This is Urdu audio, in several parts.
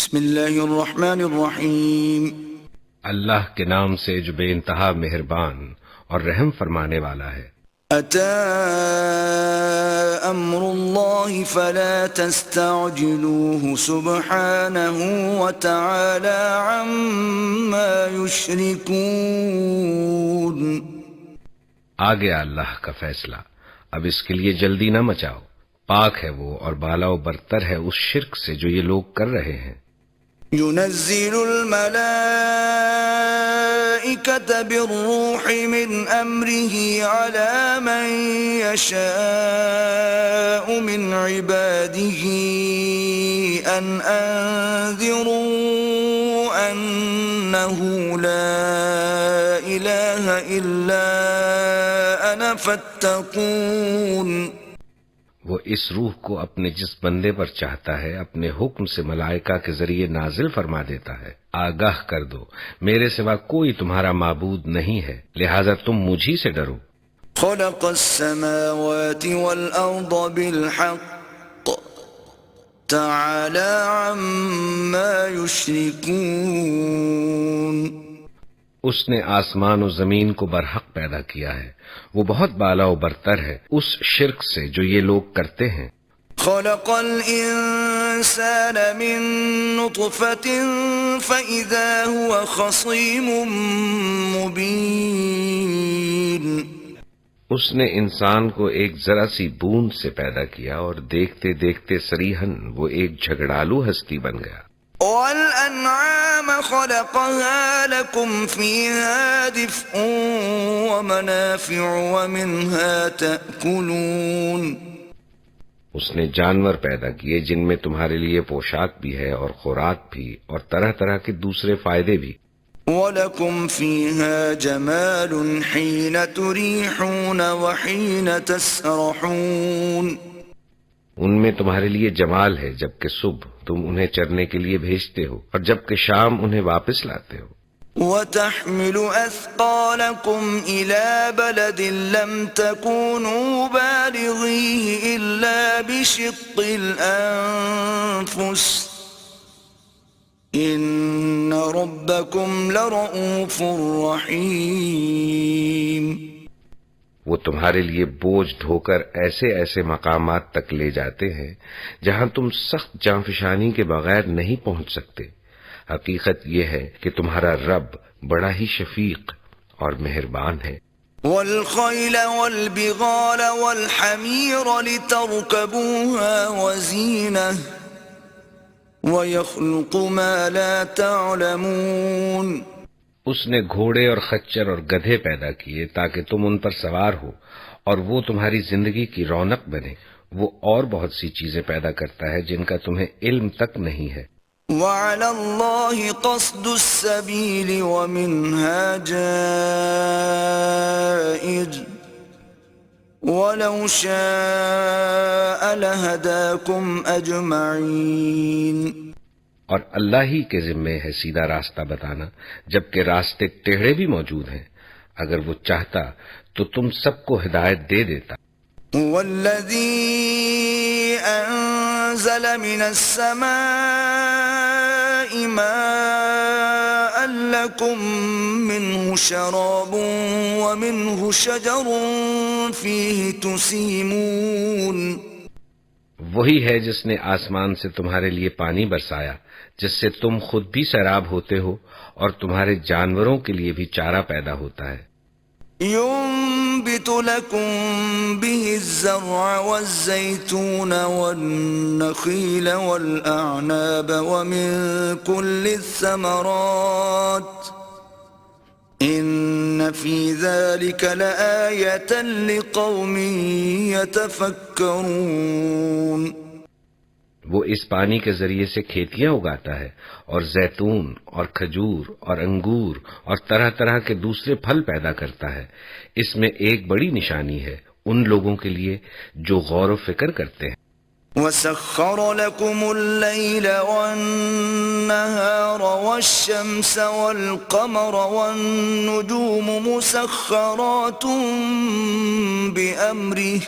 بسم اللہ الرحمن الرحیم، اللہ کے نام سے جو بے انتہا مہربان اور رحم فرمانے والا ہے۔ اتی امر اللہ فلا تستعجلوه سبحانہ وتعالی عما یشرکون۔ آ گیا اللہ کا فیصلہ، اب اس کے لیے جلدی نہ مچاؤ، پاک ہے وہ اور بالا و برتر ہے اس شرک سے جو یہ لوگ کر رہے ہیں۔ ينزل الملائكة بالروح من أمره على من يشاء من عباده أن أنذروا أنه لا إله إلا أنا فاتقون۔ وہ اس روح کو اپنے جس بندے پر چاہتا ہے اپنے حکم سے ملائکہ کے ذریعے نازل فرما دیتا ہے، آگاہ کر دو میرے سوا کوئی تمہارا معبود نہیں ہے، لہذا تم مجھی سے ڈرو۔ خلق السماوات والأرض بالحق تعالى عما يشركون۔ اس نے آسمان و زمین کو برحق پیدا کیا ہے، وہ بہت بالا و برتر ہے اس شرک سے جو یہ لوگ کرتے ہیں۔ خلق الانسان من نطفة فإذا هو خصيم مبين۔ اس نے انسان کو ایک ذرا سی بوند سے پیدا کیا اور دیکھتے دیکھتے صریحاً وہ ایک جھگڑالو ہستی بن گیا۔ والأنعام خلقها لكم فيها دفء ومنافع ومنها تأكلون۔ اس نے جانور پیدا کیے جن میں تمہارے لیے پوشاک بھی ہے اور خوراک بھی اور طرح طرح کے دوسرے فائدے بھی۔ وَلَكُمْ فِيهَا جَمَالٌ حِينَ تُرِيحُونَ وَحِينَ تَسْرَحُونَ۔ ان میں تمہارے لیے جمال ہے جبکہ صبح تم انہیں چرنے کے لیے بھیجتے ہو اور جبکہ شام انہیں واپس لاتے ہو۔ وَتَحْمِلُ أَثْقَالَكُمْ إِلَى بَلَدٍ لَمْ تَكُونُوا بَالِغِيهِ إِلَّا بِشِقِّ الْأَنفُسِ إِنَّ رَبَّكُمْ لَرَءُوفٌ رَحِيمٌ۔ وہ تمہارے لیے بوجھ ڈھو کر ایسے ایسے مقامات تک لے جاتے ہیں جہاں تم سخت جانفشانی کے بغیر نہیں پہنچ سکتے۔ حقیقت یہ ہے کہ تمہارا رب بڑا ہی شفیق اور مہربان ہے۔ وَالْخَيْلَ وَالْبِغَالَ وَالْحَمِيرَ لِتَرْكَبُوهَا وَزِينَةً وَيَخْلُقُ مَا لَا تَعْلَمُونَ۔ اس نے گھوڑے اور خچر اور گدھے پیدا کیے تاکہ تم ان پر سوار ہو اور وہ تمہاری زندگی کی رونق بنے۔ وہ اور بہت سی چیزیں پیدا کرتا ہے جن کا تمہیں علم تک نہیں ہے۔ وَعَلَى اللَّهِ قَصْدُ السَّبِيلِ وَمِنْهَا جَائِرٌ وَلَوْ شَاءَ لَهَدَاكُمْ أَجْمَعِينَ۔ اور اللہ ہی کے ذمے ہے سیدھا راستہ بتانا، جبکہ راستے ٹیڑھے بھی موجود ہیں۔ اگر وہ چاہتا تو تم سب کو ہدایت دے دیتا۔ وَالَّذِي أَنزَلَ مِنَ السَّمَاءِ مَاءً لَكُم مِّنْهُ شَرَابٌ وَمِنْهُ شَجَرٌ فِيهِ تُسِيمُونَ۔ وہی ہے جس نے آسمان سے تمہارے لیے پانی برسایا جس سے تم خود بھی سیراب ہوتے ہو اور تمہارے جانوروں کے لیے بھی چارہ پیدا ہوتا ہے۔ ينبت لكم به الزرع والزيتون والنخيل والأعناب ومن كل الثمرات إن في ذلك لآية لقوم يتفكرون۔ وہ اس پانی کے ذریعے سے کھیتیاں اگاتا ہے اور زیتون اور کھجور اور انگور اور طرح طرح کے دوسرے پھل پیدا کرتا ہے۔ اس میں ایک بڑی نشانی ہے ان لوگوں کے لیے جو غور و فکر کرتے ہیں۔ وَسَخَّرَ لَكُمُ اللَّيْلَ وَالنَّهَارَ وَالشَّمْسَ وَالْقَمَرَ وَالنُّجُومُ مُسَخَّرَاتٌ بِأَمْرِهِ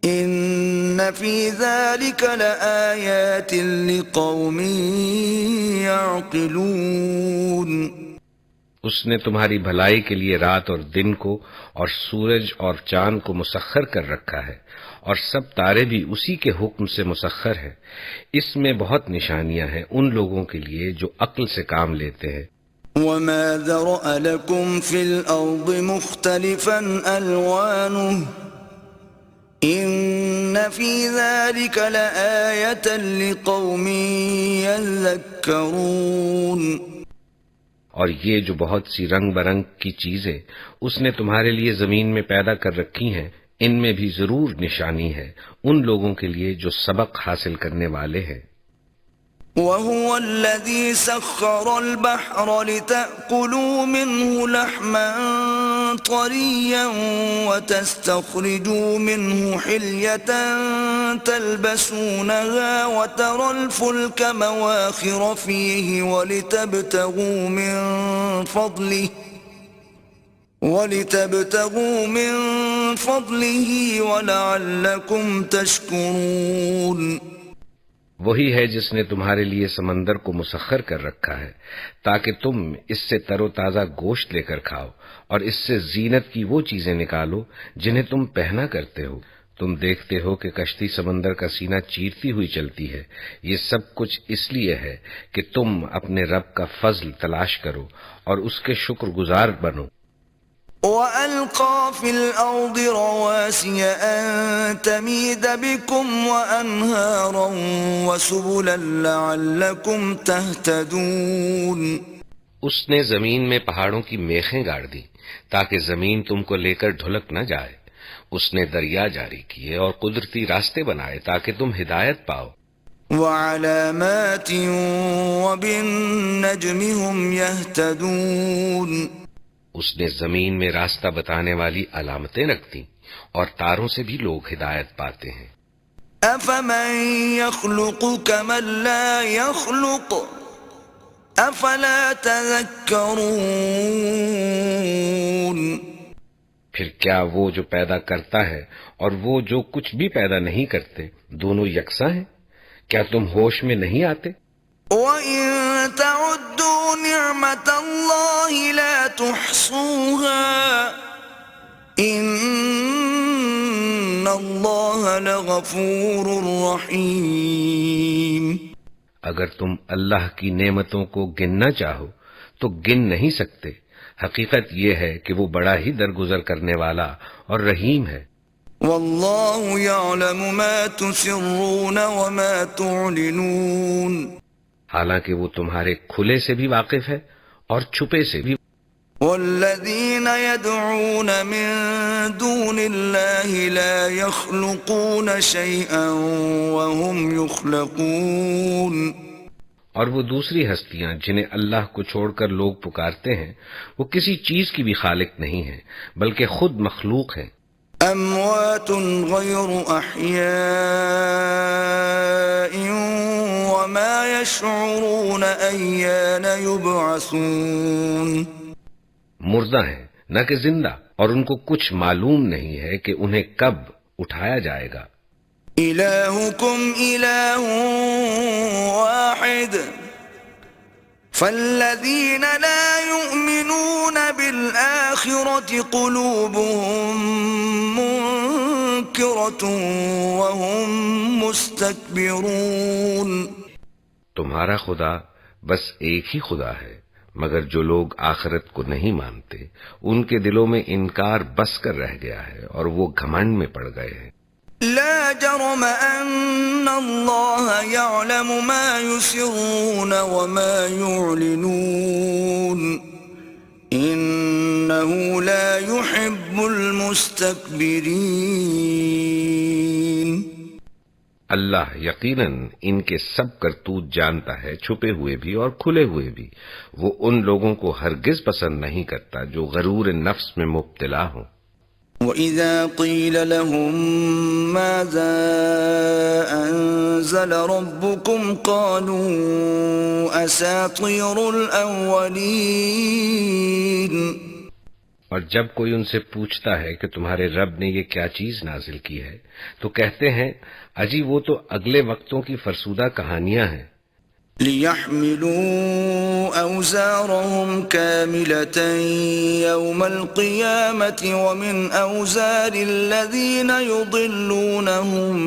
إِنَّ فی ذلک لآیات لقوم یعقلون. اس نے تمہاری بھلائی کے لیے رات اور دن کو اور سورج اور چاند کو مسخر کر رکھا ہے، اور سب تارے بھی اسی کے حکم سے مسخر ہے. اس میں بہت نشانیاں ہیں ان لوگوں کے لیے جو عقل سے کام لیتے ہیں. وما ذرأ لكم في الأرض مختلفا ألوانه إن في ذلك لآية لقوم يذكرون. اور یہ جو بہت سی رنگ برنگ کی چیزیں اس نے تمہارے لیے زمین میں پیدا کر رکھی ہیں، ان میں بھی ضرور نشانی ہے ان لوگوں کے لیے جو سبق حاصل کرنے والے ہیں. وهو الذي سخر البحر لتأكلوا منه لحما طريا وتستخرجوا منه حلية تلبسونها وترى الفلك مواخر فيه ولتبتغوا من فضله ولعلكم تشكرون. وہی ہے جس نے تمہارے لیے سمندر کو مسخر کر رکھا ہے تاکہ تم اس سے تر و تازہ گوشت لے کر کھاؤ اور اس سے زینت کی وہ چیزیں نکالو جنہیں تم پہنا کرتے ہو. تم دیکھتے ہو کہ کشتی سمندر کا سینہ چیرتی ہوئی چلتی ہے. یہ سب کچھ اس لیے ہے کہ تم اپنے رب کا فضل تلاش کرو اور اس کے شکر گزار بنو. وَأَلْقَى فِي الْأَرْضِ رَوَاسِيَ أَن تَمِيدَ بِكُمْ وَأَنْهَارًا وَسُبُلًا لَعَلَّكُمْ تَهْتَدُونَ. اس نے زمین میں پہاڑوں کی میخیں گاڑ دی تاکہ زمین تم کو لے کر ڈھلک نہ جائے. اس نے دریا جاری کیے اور قدرتی راستے بنائے تاکہ تم ہدایت پاؤ. وَعَلَامَاتٍ وَبِالنَّجْمِ هُمْ يَهْتَدُونَ. اس نے زمین میں راستہ بتانے والی علامتیں رکھ دیں اور تاروں سے بھی لوگ ہدایت پاتے ہیں. أَفَمَن يَخْلُقُ كَمَن لَّا يَخْلُقُ أَفَلَا تَذَكَّرُونَ. پھر کیا وہ جو پیدا کرتا ہے اور وہ جو کچھ بھی پیدا نہیں کرتے دونوں یکساں ہیں؟ کیا تم ہوش میں نہیں آتے؟ وَإِن تَعُدُّوا نِعْمَةَ اللَّهِ لَا تُحْصُوهَا إِنَّ اللَّهَ لَغَفُورٌ رَّحِيمٌ. اگر تم اللہ کی نعمتوں کو گننا چاہو تو گن نہیں سکتے. حقیقت یہ ہے کہ وہ بڑا ہی درگزر کرنے والا اور رحیم ہے. وَاللَّهُ يَعْلَمُ مَا تُسِرُّونَ وَمَا تُعْلِنُونَ. حالانکہ وہ تمہارے کھلے سے بھی واقف ہے اور چھپے سے بھی. وَالَّذِينَ يَدْعُونَ مِن دُونِ اللَّهِ لَا يَخْلُقُونَ شَيْئًا وَهُمْ يُخْلَقُونَ. اور وہ دوسری ہستیاں جنہیں اللہ کو چھوڑ کر لوگ پکارتے ہیں وہ کسی چیز کی بھی خالق نہیں ہیں بلکہ خود مخلوق ہیں. أَمْوَاتٌ غَيْرُ أَحْيَاءٍ وَمَا يَشْعُرُونَ أَيَّانَ يُبْعَثُونَ. مردہ ہیں نہ کہ زندہ، اور ان کو کچھ معلوم نہیں ہے کہ انہیں کب اٹھایا جائے گا. إِلَٰهُكُمْ إِلَٰهٌ وَاحِدٌ فَالَّذِينَ لَا يُؤْمِنُونَ بِالْآخِرَةِ قُلُوبُهُم مُّنكِرَةٌ وَهُم مُّسْتَكْبِرُونَ. تمہارا خدا بس ایک ہی خدا ہے، مگر جو لوگ آخرت کو نہیں مانتے ان کے دلوں میں انکار بس کر رہ گیا ہے اور وہ گھمنڈ میں پڑ گئے ہیں. لا جرم أن الله يعلم ما يسرون وما يعلنون إنه لا يحب المستكبرين. اللہ یقیناً ان کے سب کرتوت جانتا ہے، چھپے ہوئے بھی اور کھلے ہوئے بھی. وہ ان لوگوں کو ہرگز پسند نہیں کرتا جو غرور نفس میں مبتلا ہوں. وَإِذَا قِيلَ لَهُم مَّاذَا أَنزَلَ رَبُّكُمْ قَالُوا أَسَاطِيرُ الْأَوَّلِينَ. اور جب کوئی ان سے پوچھتا ہے کہ تمہارے رب نے یہ کیا چیز نازل کی ہے تو کہتے ہیں اجی وہ تو اگلے وقتوں کی فرسودہ کہانیاں ہیں۔ لِيَحْمِلُوا أَوْزَارَهُمْ كَامِلَةً يَوْمَ الْقِيَامَةِ وَمِنْ أَوْزَارِ الَّذِينَ يُضِلُّونَهُمْ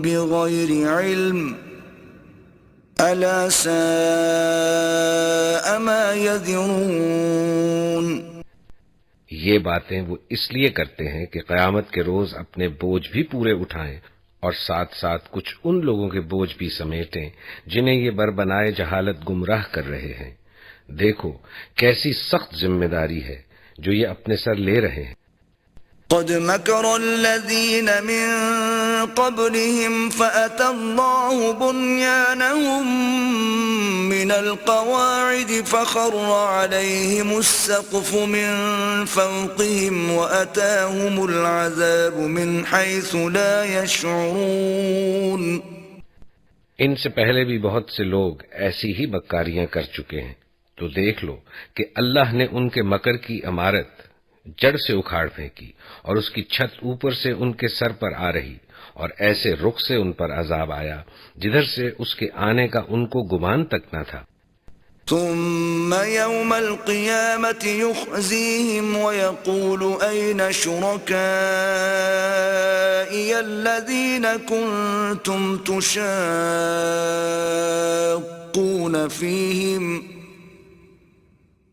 بِغَيْرِ عِلْمٍ أَلَا سَاءَ مَا يَذِرُونَ۔ یہ باتیں وہ اس لیے کرتے ہیں کہ قیامت کے روز اپنے بوجھ بھی پورے اٹھائیں اور ساتھ ساتھ کچھ ان لوگوں کے بوجھ بھی سمیٹیں جنہیں یہ بربنائے جہالت گمراہ کر رہے ہیں۔ دیکھو کیسی سخت ذمہ داری ہے جو یہ اپنے سر لے رہے ہیں۔ قد مكر الذين من قبلهم فأتى الله بنيانهم من القواعد فخر عليهم السقف من فوقهم وأتاهم العذاب من حيث لا يشعرون۔ ان سے پہلے بھی بہت سے لوگ ایسی ہی بکاریاں کر چکے ہیں، تو دیکھ لو کہ اللہ نے ان کے مکر کی عمارت جڑ سے اکھاڑ پھینکی اور اس کی چھت اوپر سے ان کے سر پر آ رہی، اور ایسے رخ سے ان پر عذاب آیا جدھر سے اس کے آنے کا ان کو گمان تک نہ تھا۔ ثم يوم القيامة يخزيهم ويقول أين شركائي الذين كنتم تشاقون فيهم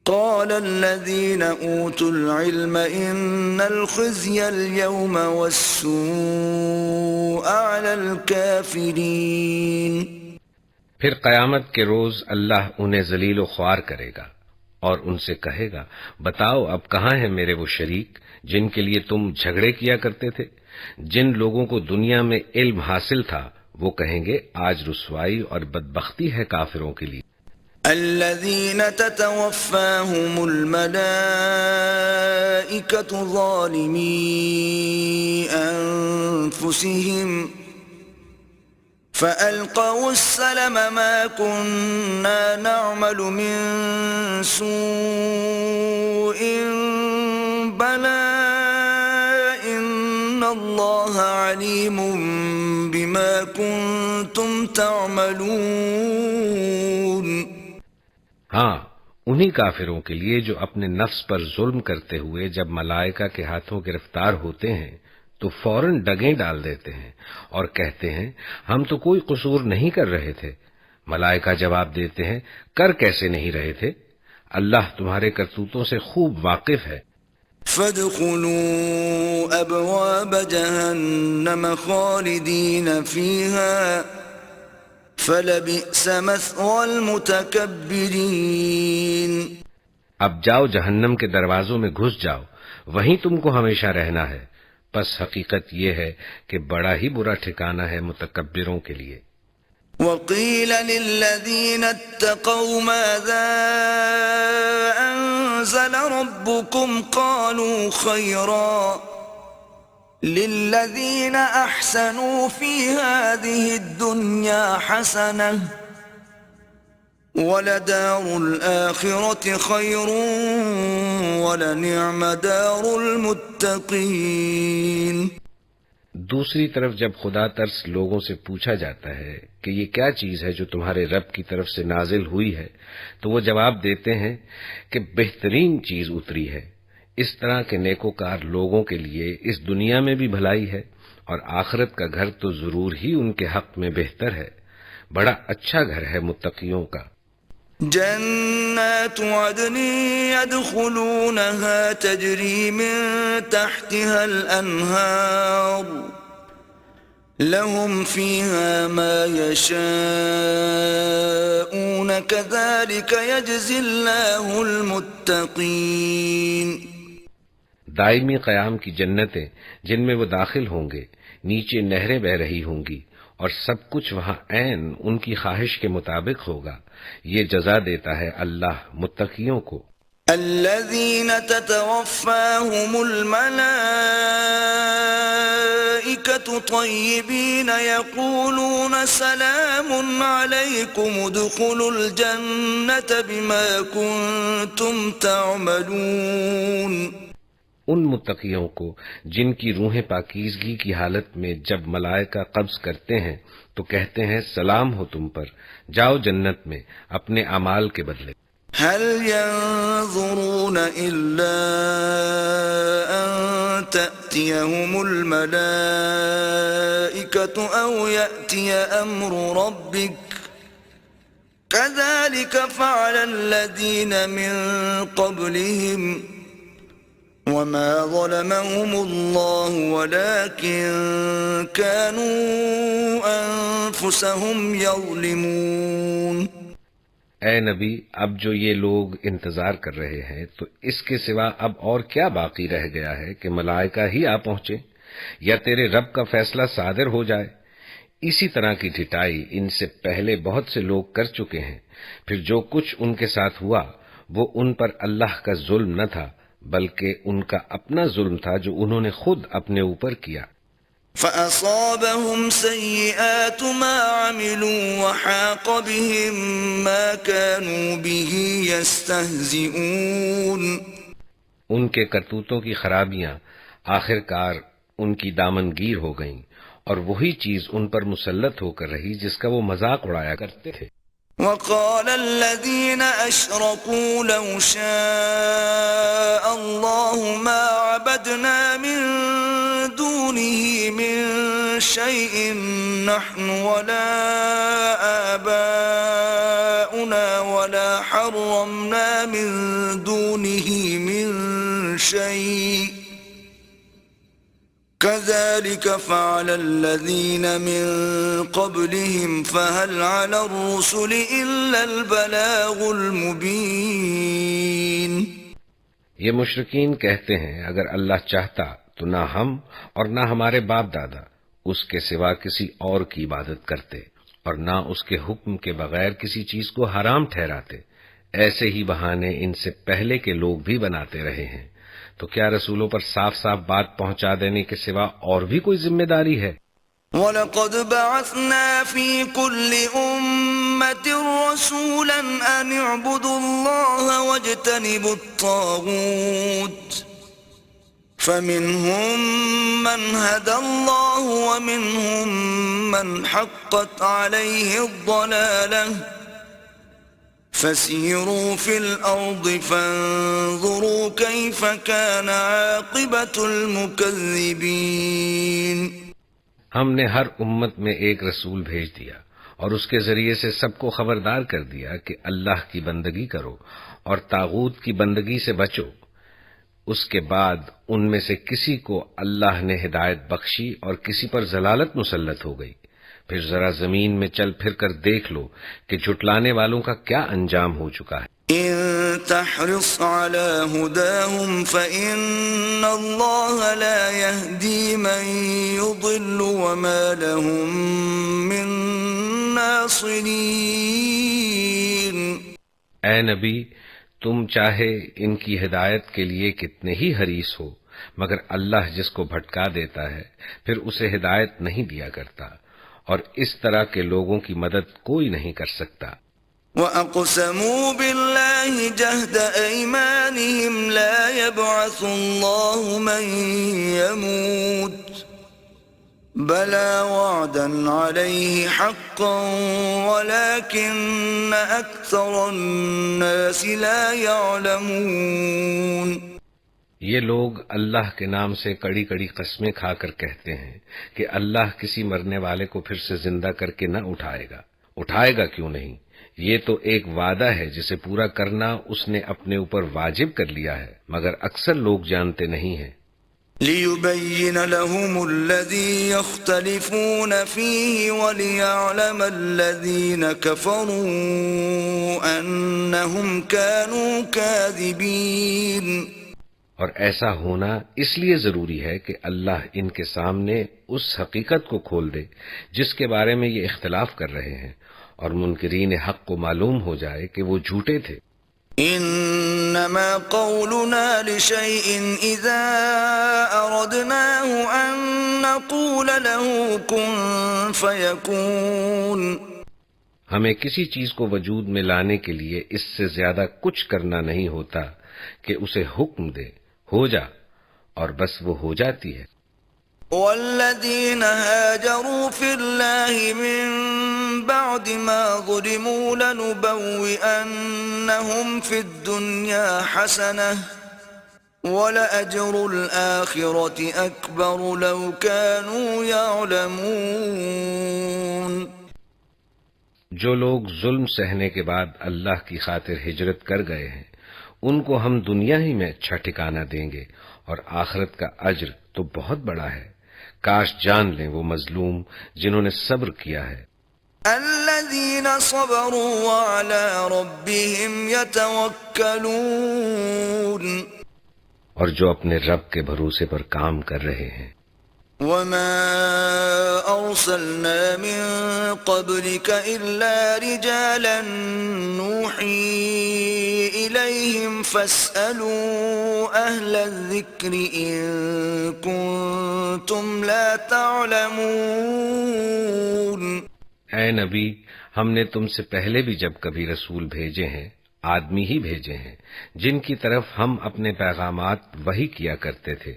قال الذين أوتوا العلم إن الخزي اليوم والسوء على الكافرين۔ پھر قیامت کے روز اللہ انہیں ذلیل و خوار کرے گا اور ان سے کہے گا بتاؤ اب کہاں ہیں میرے وہ شریک جن کے لیے تم جھگڑے کیا کرتے تھے؟ جن لوگوں کو دنیا میں علم حاصل تھا وہ کہیں گے آج رسوائی اور بدبختی ہے کافروں کے لیے۔ الذين تتوفاهم الملائكة ظالمي أنفسهم فألقوا السلم ما كنا نعمل من سوء بلى إن الله عليم بما كنتم تعملون۔ ہاں انہی کافروں کے لیے جو اپنے نفس پر ظلم کرتے ہوئے جب ملائکہ کے ہاتھوں گرفتار ہوتے ہیں تو فوراً ڈگیں ڈال دیتے ہیں اور کہتے ہیں ہم تو کوئی قصور نہیں کر رہے تھے۔ ملائکہ جواب دیتے ہیں کر کیسے نہیں رہے تھے؟ اللہ تمہارے کرتوتوں سے خوب واقف ہے۔ فادخلوا ابواب جہنم خالدین فیہا فلبئس مثوى المتکبرین۔ اب جاؤ جہنم کے دروازوں میں گھس جاؤ، وہیں تم کو ہمیشہ رہنا ہے، پس حقیقت یہ ہے کہ بڑا ہی برا ٹھکانہ ہے متکبروں کے لیے۔ وقیل للذین اتقوا ماذا انزل ربکم قالوا خیرا للذین احسنوا فی هذه الدنیا حسنہ وَلَدَارُ الْآخِرَةِ خَيْرٌ وَلَنِعْمَ دَارُ الْمُتَّقِينَ۔ دوسری طرف جب خدا ترس لوگوں سے پوچھا جاتا ہے کہ یہ کیا چیز ہے جو تمہارے رب کی طرف سے نازل ہوئی ہے تو وہ جواب دیتے ہیں کہ بہترین چیز اتری ہے، اس طرح کے نیکوکار لوگوں کے لیے اس دنیا میں بھی بھلائی ہے اور آخرت کا گھر تو ضرور ہی ان کے حق میں بہتر ہے، بڑا اچھا گھر ہے متقیوں کا۔ جنات عدن يدخلونها تجري من تحتها الأنهار لهم فيها ما يشاءون كذلك يجزي الله المتقين۔ دائمی قیام کی جنتیں جن میں وہ داخل ہوں گے، نیچے نہریں بہ رہی ہوں گی اور سب کچھ وہاں عین ان کی خواہش کے مطابق ہوگا، یہ جزا دیتا ہے اللہ متقیوں کو۔ الذين تتوفاهم الملائكة طيبين يقولون سلام عليكم ادخلوا الجنة بما كنتم تعملون۔ ان متقیوں کو جن کی روحیں پاکیزگی کی حالت میں جب ملائکہ قبض کرتے ہیں تو کہتے ہیں سلام ہو تم پر، جاؤ جنت میں اپنے اعمال کے بدلے۔ هل ينظرون إلا أن تأتيهم الملائكة أو يأتي أمر ربك كذلك فعل الذين من قبلهم وما ظلمهم الله ولكن كانوا أنفسهم يظلمون۔ اے نبی، اب جو یہ لوگ انتظار کر رہے ہیں تو اس کے سوا اب اور کیا باقی رہ گیا ہے کہ ملائکہ ہی آ پہنچے یا تیرے رب کا فیصلہ صادر ہو جائے۔ اسی طرح کی ٹھٹائی ان سے پہلے بہت سے لوگ کر چکے ہیں، پھر جو کچھ ان کے ساتھ ہوا وہ ان پر اللہ کا ظلم نہ تھا بلکہ ان کا اپنا ظلم تھا جو انہوں نے خود اپنے اوپر کیا۔ فَأَصَابَهُمْ سَيِّئَاتُ مَا عَمِلُوا وَحَاقَ بِهِمْ مَا كَانُوا بِهِ يَسْتَهْزِئُونَ۔ ان کے کرتوتوں کی خرابیاں آخر کار ان کی دامنگیر ہو گئیں اور وہی چیز ان پر مسلط ہو کر رہی جس کا وہ مذاق اڑایا کرتے تھے۔ وَقَالَ الَّذِينَ أَشْرَكُوا لَوْ شَاءَ اللَّهُ مَا عَبَدْنَا مِن دُونِهِ مِن شَيْءٍ نَحْنُ وَلَا آبَاؤُنَا وَلَا حَرَّمْنَا مِن دُونِهِ مِن شَيْءٍ كذلك فعل الذين من قبلهم فهل على الرسل إلا البلاغ المبين۔ یہ مشرکین کہتے ہیں اگر اللہ چاہتا تو نہ ہم اور نہ ہمارے باپ دادا اس کے سوا کسی اور کی عبادت کرتے اور نہ اس کے حکم کے بغیر کسی چیز کو حرام ٹھہراتے۔ ایسے ہی بہانے ان سے پہلے کے لوگ بھی بناتے رہے ہیں، تو کیا رسولوں پر صاف صاف بات پہنچا دینے کے سوا اور بھی کوئی ذمہ داری ہے؟ وَلَقَدْ بَعَثْنَا فِي كُلِّ أُمَّةٍ رَسُولًا أَنِ اعْبُدُوا اللَّهَ وَاجْتَنِبُوا الطَّاغُوتَ فَمِنْهُمْ مَنْ هَدَى اللَّهُ وَمِنْهُمْ مَنْ حَقَّتْ عَلَيْهِ الضَّلَالَةُ فَسِيرُوا فِي الْأَرْضِ فَانظُرُوا كَيْفَ كَانَ عَاقِبَةُ الْمُكَذِّبِينَ۔ ہم نے ہر امت میں ایک رسول بھیج دیا اور اس کے ذریعے سے سب کو خبردار کر دیا کہ اللہ کی بندگی کرو اور طاغوت کی بندگی سے بچو۔ اس کے بعد ان میں سے کسی کو اللہ نے ہدایت بخشی اور کسی پر ضلالت مسلط ہو گئی۔ پھر ذرا زمین میں چل پھر کر دیکھ لو کہ جھٹلانے والوں کا کیا انجام ہو چکا ہے۔ إن تحرص على هداهم فإن الله لا يهدي من يضل وما لهم من ناصرين۔ اے نبی، تم چاہے ان کی ہدایت کے لیے کتنے ہی حریص ہو مگر اللہ جس کو بھٹکا دیتا ہے پھر اسے ہدایت نہیں دیا کرتا، اور اس طرح کے لوگوں کی مدد کوئی نہیں کر سکتا۔ وَأَقْسَمُوا بِاللَّهِ جَهْدَ أَيْمَانِهِمْ لَا يَبْعَثُ اللَّهُ مَن يَمُوتُ بَلَى وَعْدًا عَلَيْهِ حَقًّا وَلَكِنَّ أَكْثَرَ النَّاسِ لَا يَعْلَمُونَ۔ یہ لوگ اللہ کے نام سے کڑی کڑی قسمیں کھا کر کہتے ہیں کہ اللہ کسی مرنے والے کو پھر سے زندہ کر کے نہ اٹھائے گا کیوں نہیں؟ یہ تو ایک وعدہ ہے جسے پورا کرنا اس نے اپنے اوپر واجب کر لیا ہے، مگر اکثر لوگ جانتے نہیں ہیں۔ لِيُبَيِّنَ لَهُمُ الَّذِي يَخْتَلِفُونَ فِيهِ وَلِيَعْلَمَ الَّذِينَ كَفَرُوا أَنَّهُمْ كَانُوا كَاذِبِينَ۔ اور ایسا ہونا اس لیے ضروری ہے کہ اللہ ان کے سامنے اس حقیقت کو کھول دے جس کے بارے میں یہ اختلاف کر رہے ہیں، اور منکرین حق کو معلوم ہو جائے کہ وہ جھوٹے تھے۔ انما قولنا لشيء اذا اردناه ان نقول له كن فيكون۔ ہمیں کسی چیز کو وجود میں لانے کے لیے اس سے زیادہ کچھ کرنا نہیں ہوتا کہ اسے حکم دے ہو جا، اور بس وہ ہو جاتی ہے۔ والذين هاجروا في الله من بعد ما ظلموا لنبوئنهم في الدنيا حسنة وَلَأَجْرُ الْآخِرَةِ أَكْبَرُ لَوْ كَانُوا يَعْلَمُونَ۔ جو لوگ ظلم سہنے کے بعد اللہ کی خاطر ہجرت کر گئے ہیں ان کو ہم دنیا ہی میں اچھا ٹھکانہ دیں گے اور آخرت کا اجر تو بہت بڑا ہے۔ کاش جان لیں وہ مظلوم جنہوں نے صبر کیا ہے۔ الذين صبروا وعلى ربهم يتوكلون، اور جو اپنے رب کے بھروسے پر کام کر رہے ہیں۔ وما أرسلنا من قبلك إلا رجالا نوحي إليهم فاسألوا أهل الذكر إن كنتم لا تعلمون۔ اے نبی، ہم نے تم سے پہلے بھی جب کبھی رسول بھیجے ہیں آدمی ہی بھیجے ہیں جن کی طرف ہم اپنے پیغامات وحی کیا کرتے تھے۔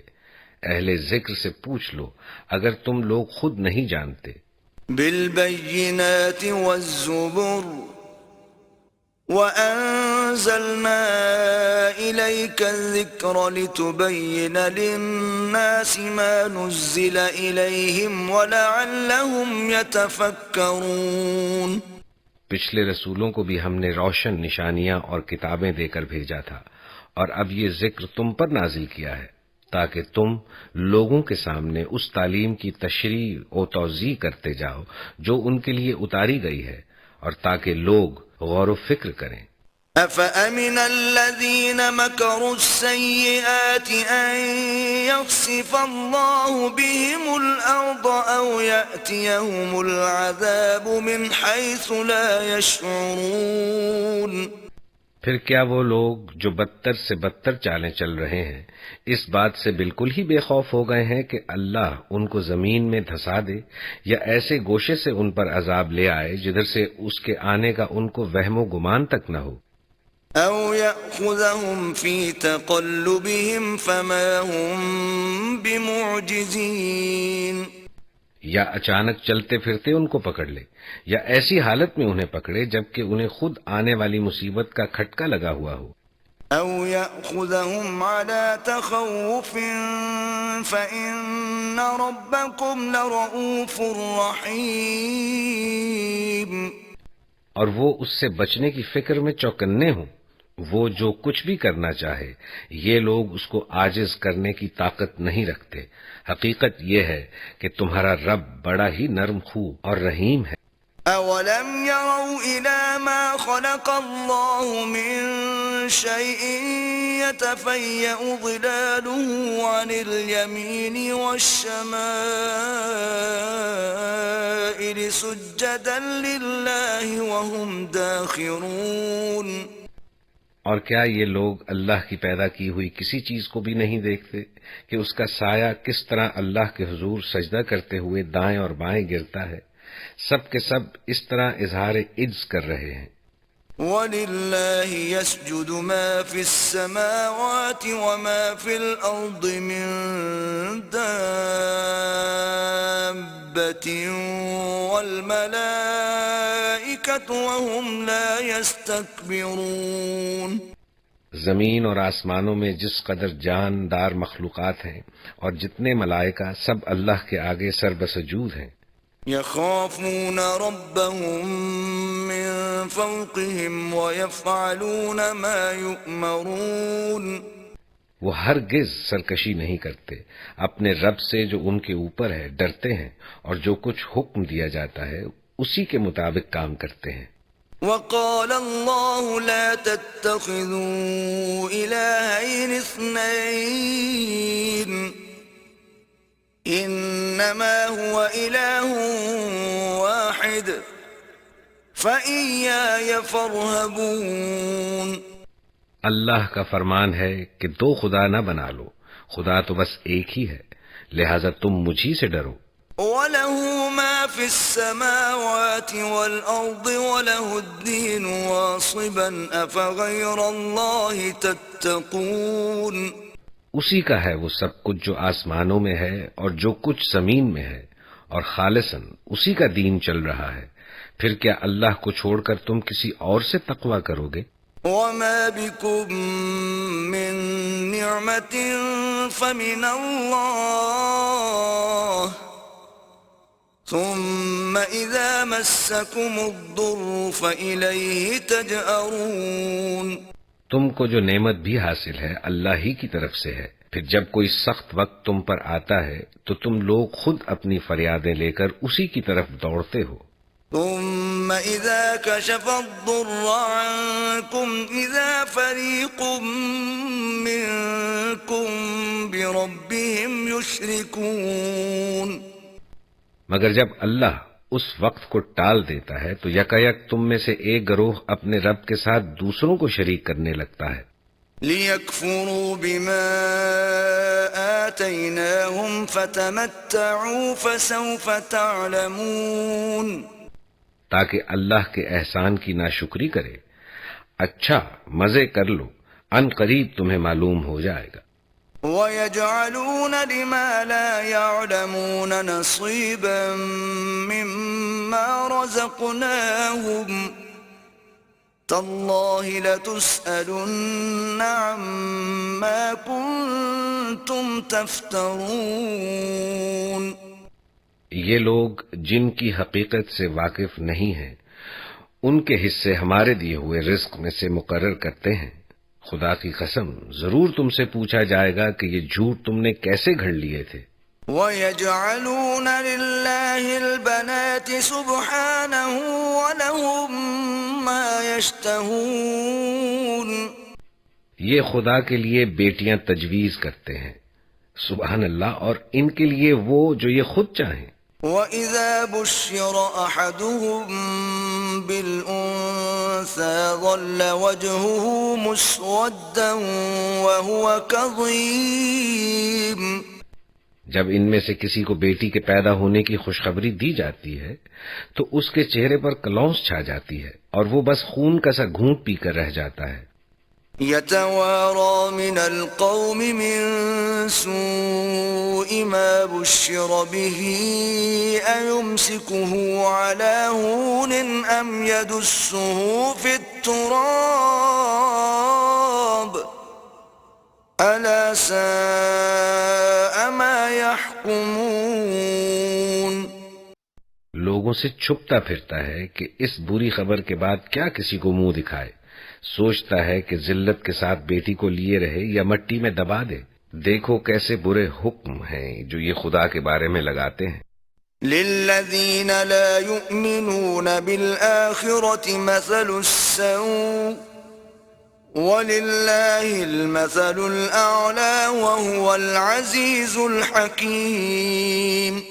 اہل ذکر سے پوچھ لو اگر تم لوگ خود نہیں جانتے۔ بالبینات والزبر وأنزلنا إليك الذكر لتبين للناس ما نزل إليهم ولعلهم يتفكرون۔ پچھلے رسولوں کو بھی ہم نے روشن نشانیاں اور کتابیں دے کر بھیجا تھا، اور اب یہ ذکر تم پر نازل کیا ہے تاکہ تم لوگوں کے سامنے اس تعلیم کی تشریح و توضیح کرتے جاؤ جو ان کے لیے اتاری گئی ہے، اور تاکہ لوگ غور و فکر کریں۔ أَفَأَمِنَ الَّذِينَ مَكَرُوا السَّيِّئَاتِ أَن يَخْسِفَ اللَّهُ بِهِمُ الْأَرْضَ أَوْ يَأْتِيَهُمُ الْعَذَابُ مِنْ حَيْثُ لَا يَشْعُرُونَ۔ پھر کیا وہ لوگ جو بدتر سے بدتر چالیں چل رہے ہیں اس بات سے بالکل ہی بے خوف ہو گئے ہیں کہ اللہ ان کو زمین میں دھسا دے، یا ایسے گوشے سے ان پر عذاب لے آئے جدھر سے اس کے آنے کا ان کو وہم و گمان تک نہ ہو؟ أَوْ يَأْخُذَهُمْ فِي تَقَلُّبِهِمْ فَمَا هُمْ بِمُعْجِزِينَ، یا اچانک چلتے پھرتے ان کو پکڑ لے، یا ایسی حالت میں انہیں پکڑے جبکہ انہیں خود آنے والی مصیبت کا کھٹکا لگا ہوا ہو۔ أَوْ يَأْخُذَهُمْ عَلَى تَخَوُّفٍ فَإِنَّ رَبَّكُمْ لَرَءُوفٌ رَحِيمٌ۔ اور وہ اس سے بچنے کی فکر میں چوکنے ہوں۔ وہ جو کچھ بھی کرنا چاہے یہ لوگ اس کو عاجز کرنے کی طاقت نہیں رکھتے۔ حقیقت یہ ہے کہ تمہارا رب بڑا ہی نرم خو اور رحیم ہے۔ أَوَلَمْ يَرَوْا إِلَى مَا خَلَقَ اللَّهُ مِن شَيْءٍ يَتَفَيَّأُ ظِلَالُهُ عَنِ الْيَمِينِ وَالشَّمَائِلِ سُجَّدًا لِلَّهِ وَهُمْ دَاخِرُونَ۔ اور کیا یہ لوگ اللہ کی پیدا کی ہوئی کسی چیز کو بھی نہیں دیکھتے کہ اس کا سایہ کس طرح اللہ کے حضور سجدہ کرتے ہوئے دائیں اور بائیں گرتا ہے؟ سب کے سب اس طرح اظہار عجز کر رہے ہیں۔ وَلِلَّهِ يَسْجُدُ مَا فِي السَّمَاوَاتِ وَمَا فِي الْأَرْضِ مِن دَابَّةٍ وَالْمَلَائِكَةُ وَهُمْ لَا يَسْتَكْبِرُونَ۔ زمین اور آسمانوں میں جس قدر جاندار مخلوقات ہیں اور جتنے ملائکہ سب اللہ کے آگے سر بسجود ہیں۔ يخافون ربهم من فوقهم ويفعلون ما يؤمرون۔ وہ ہرگز سرکشی نہیں کرتے، اپنے رب سے جو ان کے اوپر ہے ڈرتے ہیں، اور جو کچھ حکم دیا جاتا ہے اسی کے مطابق کام کرتے ہیں۔ وقال الله لا تتخذوا إلهين اثنين انما هو اله واحد فإياي فارهبون۔ اللہ کا فرمان ہے کہ دو خدا نہ بنا لو، خدا تو بس ایک ہی ہے، لہذا تم مجھی سے ڈرو۔ وَلَهُ مَا فِي السَّمَاوَاتِ وَالْأَرْضِ وَلَهُ الدِّينُ وَاصِبًا أَفَغَيْرَ اللَّهِ تَتَّقُونَ۔ اسی کا ہے وہ سب کچھ جو آسمانوں میں ہے اور جو کچھ زمین میں ہے، اور خالصاً اسی کا دین چل رہا ہے۔ پھر کیا اللہ کو چھوڑ کر تم کسی اور سے تقویٰ کرو گے؟ وما بكم من نعمة فمن الله ثم إذا مسكم الضر فإليه تجأرون۔ تم کو جو نعمت بھی حاصل ہے اللہ ہی کی طرف سے ہے، پھر جب کوئی سخت وقت تم پر آتا ہے تو تم لوگ خود اپنی فریادیں لے کر اسی کی طرف دوڑتے ہو۔ ثم إذا كشف الضر عنكم إذا فريق منكم بربهم يشركون۔ مگر جب اللہ اس وقت کو ٹال دیتا ہے تو یکایک تم میں سے ایک گروہ اپنے رب کے ساتھ دوسروں کو شریک کرنے لگتا ہے۔ لِيَكْفُرُوا بِمَا آتَيْنَاهُمْ فَتَمَتَّعُوا فَسَوْفَ تَعْلَمُونَ۔ تاکہ اللہ کے احسان کی ناشکری کرے۔ اچھا مزے کر لو، ان قریب تمہیں معلوم ہو جائے گا۔ وَيَجْعَلُونَ لِمَا لَا يَعْلَمُونَ نَصِيبًا مِّمَّا رَزَقْنَاهُمْ تَاللَّهِ لَتُسْأَلُنَّ عَمَّا كُنتُمْ تَفْتَرُونَ۔ یہ لوگ جن کی حقیقت سے واقف نہیں ہیں ان کے حصے ہمارے دیے ہوئے رزق میں سے مقرر کرتے ہیں۔ خدا کی قسم ضرور تم سے پوچھا جائے گا کہ یہ جھوٹ تم نے کیسے گھڑ لیے تھے۔ وَيَجْعَلُونَ لِلَّهِ الْبَنَاتِ سُبْحَانَهُ وَلَهُم مَّا يَشْتَهُونَ۔ یہ خدا کے لیے بیٹیاں تجویز کرتے ہیں، سبحان اللہ، اور ان کے لیے وہ جو یہ خود چاہیں۔ وَإِذَا بُشِّرَ أَحَدُهُم بِالْأُنثَىٰ ظَلَّ وَجْهُهُ مُسْوَدًّا وَهُوَ كَظِيمٌ۔ جب ان میں سے کسی کو بیٹی کے پیدا ہونے کی خوشخبری دی جاتی ہے تو اس کے چہرے پر کلونس چھا جاتی ہے اور وہ بس خون کا سا گھونٹ پی کر رہ جاتا ہے۔ يَتَوَارَىٰ مِنَ الْقَوْمِ مِن سُوءِ مَا بُشِّرَ بِهِ أَيُمْسِكُهُ عَلَىٰ هُونٍ أَمْ يَدُسُّهُ فِي التُّرَابِ أَلَا سَاءَ مَا يَحْكُمُونَ۔ لوگوں سے چھپتا پھرتا ہے کہ اس بری خبر کے بعد کیا کسی کو منہ دکھائے، سوچتا ہے کہ ذلت کے ساتھ بیٹی کو لیے رہے یا مٹی میں دبا دے۔ دیکھو کیسے برے حکم ہیں جو یہ خدا کے بارے میں لگاتے ہیں۔ لِلَّذِينَ لَا يُؤْمِنُونَ بِالْآخِرَةِ مَثَلُ السَّوْءِ وَلِلَّهِ الْمَثَلُ الْأَعْلَى وَهُوَ الْعَزِيزُ الْحَكِيمُ۔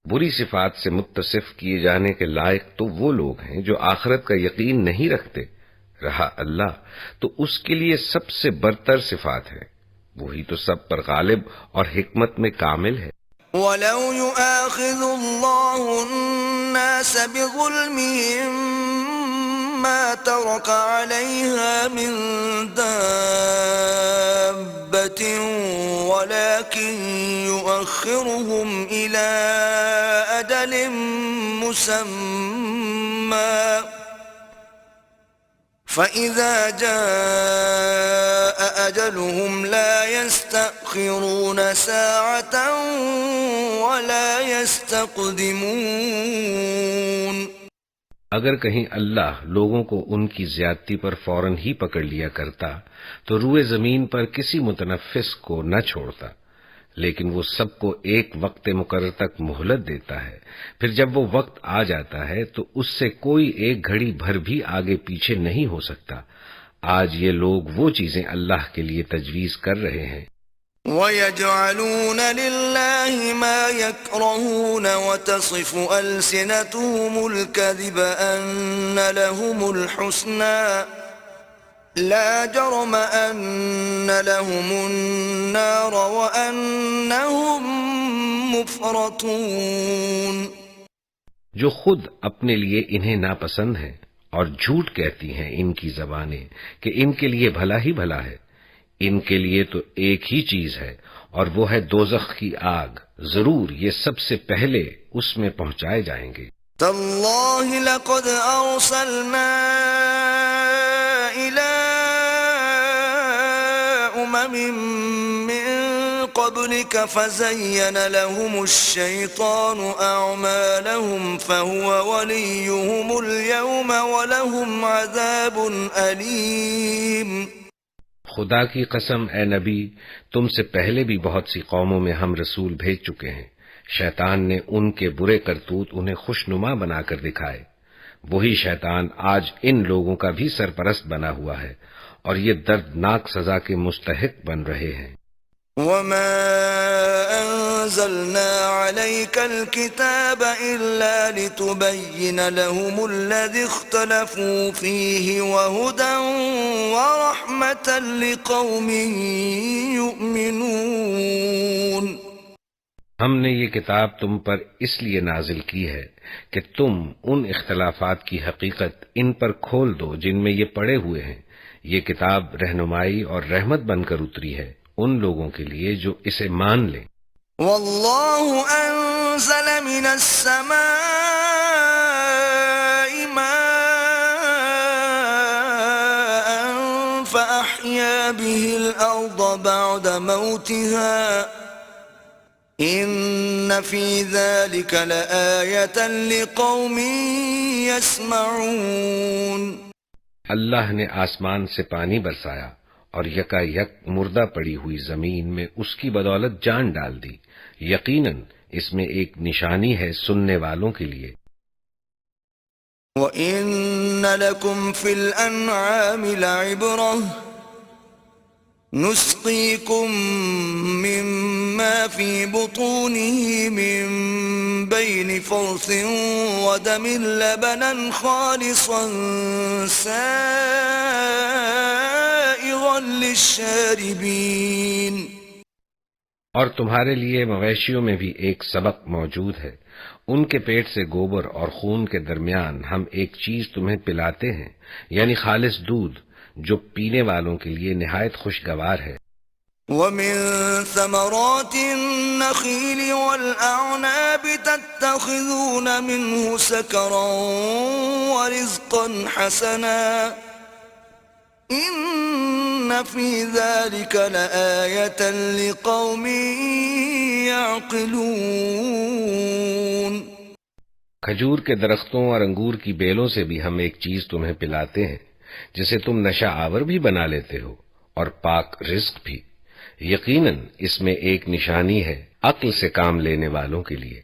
بری صفات سے متصف کیے جانے کے لائق تو وہ لوگ ہیں جو آخرت کا یقین نہیں رکھتے، رہا اللہ تو اس کے لیے سب سے برتر صفات ہے، وہی تو سب پر غالب اور حکمت میں کامل ہے۔ وَلَوْ يُؤَاخِذُ اللَّهُ النَّاسَ بِظُلْمِهِم مَّا تَرَكَ عَلَيْهَا مِن دَابَّةٍ وَلَٰكِن يُؤَخِّرُهُمْ إِلَىٰ أَجَلٍ مُّسَمًّى فَإِذَا جَاءَ أَجَلُهُمْ لَا يَسْتَأْخِرُونَ سَاعَةً وَلَا يَسْتَقْدِمُونَ۔ اگر کہیں اللہ لوگوں کو ان کی زیادتی پر فوراً ہی پکڑ لیا کرتا تو روئے زمین پر کسی متنفس کو نہ چھوڑتا، لیکن وہ سب کو ایک وقت مقرر تک مہلت دیتا ہے، پھر جب وہ وقت آ جاتا ہے تو اس سے کوئی ایک گھڑی بھر بھی آگے پیچھے نہیں ہو سکتا۔ آج یہ لوگ وہ چیزیں اللہ کے لیے تجویز کر رہے ہیں۔ وَيَجْعَلُونَ لِلَّهِ مَا يَكْرَهُونَ وَتَصِفُ أَلْسِنَتُهُمُ الْكَذِبَ أَنَّ لَهُمُ الْحُسْنَىٰ لَا جَرَمَ أَنَّ لَهُمُ النَّارَ وَأَنَّهُمْ مُفْرَطُونَ۔ جو خود اپنے لیے انہیں ناپسند ہیں اور جھوٹ کہتی ہیں ان کی زبانیں کہ ان کے لیے بھلا ہی بھلا ہے، ان کے لیے تو ایک ہی چیز ہے اور وہ ہے دوزخ کی آگ، ضرور یہ سب سے پہلے اس میں پہنچائے جائیں گے۔ تاللہ لقد ارسلنا الى من قبلك فزين لهم الشيطان اعمالهم فهو وليهم اليوم ولهم عذاب اليم۔ خدا کی قسم اے نبی، تم سے پہلے بھی بہت سی قوموں میں ہم رسول بھیج چکے ہیں، شیطان نے ان کے برے کرتوت انہیں خوشنما بنا کر دکھائے، وہی شیطان آج ان لوگوں کا بھی سرپرست بنا ہوا ہے اور یہ دردناک سزا کے مستحق بن رہے ہیں۔ وما انزلنا عليك الكتاب الا لتبين لهم الذي اختلفوا فيه وهدى ورحمة لقوم يؤمنون۔ ہم نے یہ کتاب تم پر اس لیے نازل کی ہے کہ تم ان اختلافات کی حقیقت ان پر کھول دو جن میں یہ پڑے ہوئے ہیں۔ یہ کتاب رہنمائی اور رحمت بن کر اتری ہے ان لوگوں کے لیے جو اسے مان لیں۔ واللہ انزل من السماء ماء فأحيا به الأرض بعد موتها ان فی ذلک لآیۃ لقوم یسمعون۔ اللہ نے آسمان سے پانی برسایا اور یکا یک مردہ پڑی ہوئی زمین میں اس کی بدولت جان ڈال دی، یقیناً اس میں ایک نشانی ہے سننے والوں کے لیے۔ وَإِنَّ لَكُمْ فِي الْأَنْعَامِ لَعِبْرَةً نُسْقِيكُم مِّمَّا فِي بُطُونِهِ مِن بَيْنِ فَرْثٍ وَدَمٍ لَبَنًا خَالِصًا سَائِغًا لِلشَّارِبِينَ۔ اور تمہارے لیے مویشیوں میں بھی ایک سبق موجود ہے، ان کے پیٹ سے گوبر اور خون کے درمیان ہم ایک چیز تمہیں پلاتے ہیں، یعنی خالص دودھ جو پینے والوں کے لیے نہایت خوشگوار ہے۔ وَمِن ثَمَرَاتِ النَّخِيلِ وَالْأَعْنَابِ تَتَّخِذُونَ مِنْهُ سَكَرًا وَرِزْقًا حَسَنًا إِنَّ فِي ذَلِكَ لَآيَةً لِقَوْمٍ يَعْقِلُونَ۔ کھجور کے درختوں اور انگور کی بیلوں سے بھی ہم ایک چیز تمہیں پلاتے ہیں جسے تم نشہ آور بھی بنا لیتے ہو، اور پاک رزق بھی، یقیناً اس میں ایک نشانی ہے عقل سے کام لینے والوں کے لیے۔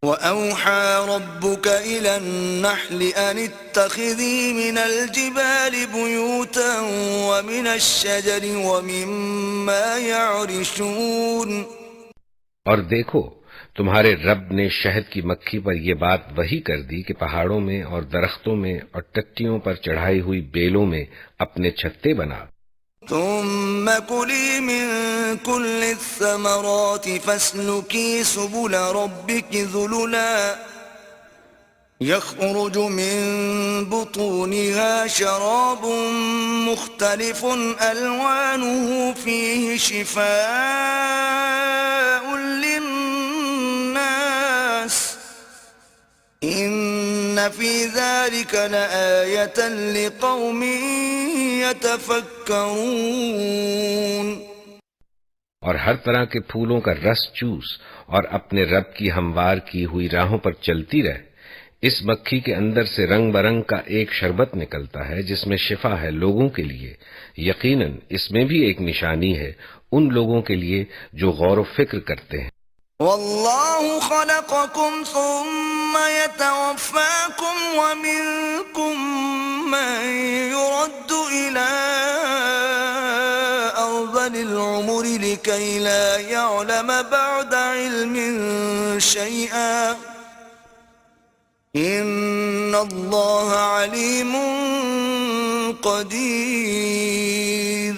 وَأَوْحَى رَبُّكَ إِلَى النَّحْلِ أَنِ اتَّخِذِي مِنَ الْجِبَالِ بُيُوتًا وَمِنَ الشَّجَرِ وَمِمَّا يَعْرِشُونَ۔ اور دیکھو، تمہارے رب نے شہد کی مکھی پر یہ بات وحی کر دی کہ پہاڑوں میں اور درختوں میں اور ٹٹیوں پر چڑھائی ہوئی بیلوں میں اپنے چھتے بنا۔ ثم كلي من كل الثمرات فاسلكي سبل ربك ذللا يخرج من بطونها شراب مختلف ألوانه فيه شفاء للناس إن في ذلك لآية لقوم يتفكرون۔ اور ہر طرح کے پھولوں کا رس چوس اور اپنے رب کی ہموار کی ہوئی راہوں پر چلتی رہ، اس مکھی کے اندر سے رنگ برنگ کا ایک شربت نکلتا ہے جس میں شفا ہے لوگوں کے لیے، یقیناً اس میں بھی ایک نشانی ہے ان لوگوں کے لیے جو غور و فکر کرتے ہیں۔ واللہ خلقکم ثم يتوفاکم ومنکم من يرد الى ارذل العمر لكي لا يعلم بعد علم شيئا ان اللہ علیم قدیر۔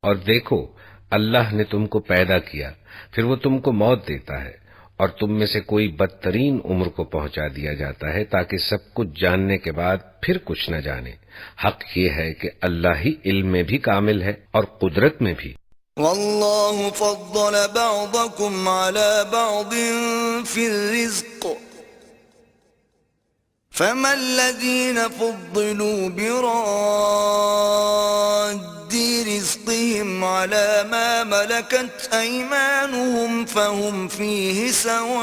اور دیکھو، اللہ نے تم کو پیدا کیا، پھر وہ تم کو موت دیتا ہے، اور تم میں سے کوئی بدترین عمر کو پہنچا دیا جاتا ہے تاکہ سب کچھ جاننے کے بعد پھر کچھ نہ جانے۔ حق یہ ہے کہ اللہ ہی علم میں بھی کامل ہے اور قدرت میں بھی۔ والله فضل بعضكم على بعض في الرزق فما الذين فضلوا براد رزقهم على ما ملكت أيمانهم فهم فيه سواء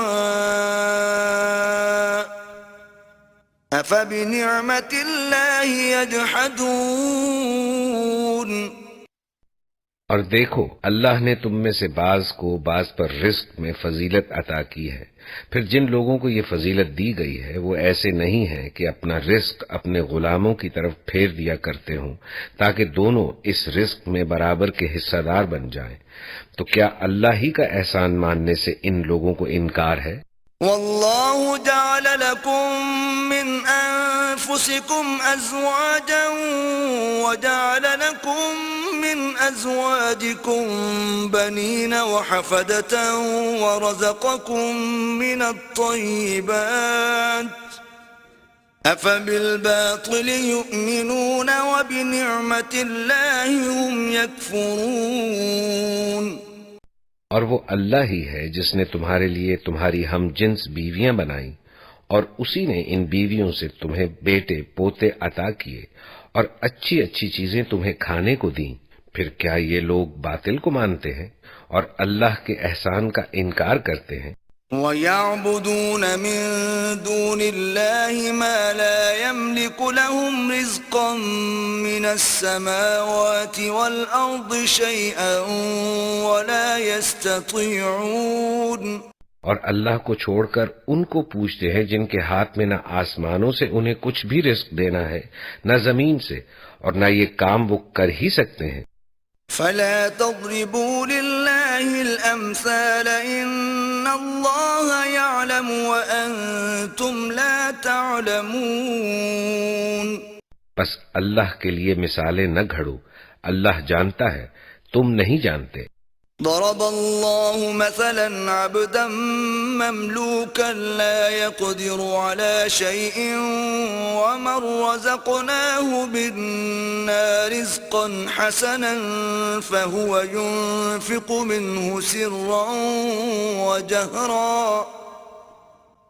أفبنعمة الله يجحدون۔ اور دیکھو اللہ نے تم میں سے بعض کو بعض پر رزق میں فضیلت عطا کی ہے، پھر جن لوگوں کو یہ فضیلت دی گئی ہے وہ ایسے نہیں ہیں کہ اپنا رزق اپنے غلاموں کی طرف پھیر دیا کرتے ہوں تاکہ دونوں اس رزق میں برابر کے حصہ دار بن جائیں، تو کیا اللہ ہی کا احسان ماننے سے ان لوگوں کو انکار ہے؟ والله جعل لكم من أنفسكم أزواجا وجعل لكم من أزواجكم بنين وحفدة ورزقكم من الطيبات أفبالباطل يؤمنون وبنعمة الله هم يكفرون۔ اور وہ اللہ ہی ہے جس نے تمہارے لیے تمہاری ہم جنس بیویاں بنائیں اور اسی نے ان بیویوں سے تمہیں بیٹے پوتے عطا کیے اور اچھی اچھی چیزیں تمہیں کھانے کو دیں، پھر کیا یہ لوگ باطل کو مانتے ہیں اور اللہ کے احسان کا انکار کرتے ہیں؟ وَيَعْبُدُونَ مِن دُونِ اللَّهِ مَا لَا يَمْلِكُ لَهُمْ رِزْقًا مِّنَ السَّمَاوَاتِ وَالْأَرْضِ شَيْئًا وَلَا يَسْتَطِيعُونَ۔ اور اللہ کو چھوڑ کر ان کو پوچھتے ہیں جن کے ہاتھ میں نہ آسمانوں سے انہیں کچھ بھی رزق دینا ہے نہ زمین سے، اور نہ یہ کام وہ کر ہی سکتے ہیں۔ فَلَا تَضْرِبُوا لِلَّهِ الْأَمْثَالَ إِنَّ اللَّهَ يَعْلَمُ وَأَنْتُمْ لَا تَعْلَمُونَ۔ بس اللہ کے لیے مثالیں نہ گھڑو، اللہ جانتا ہے، تم نہیں جانتے۔ ضرب الله مثلا عبدا مملوكا لا يقدر على شيء ومن رزقناه منا رزقا حسنا فهو ينفق منه سرا وجهرا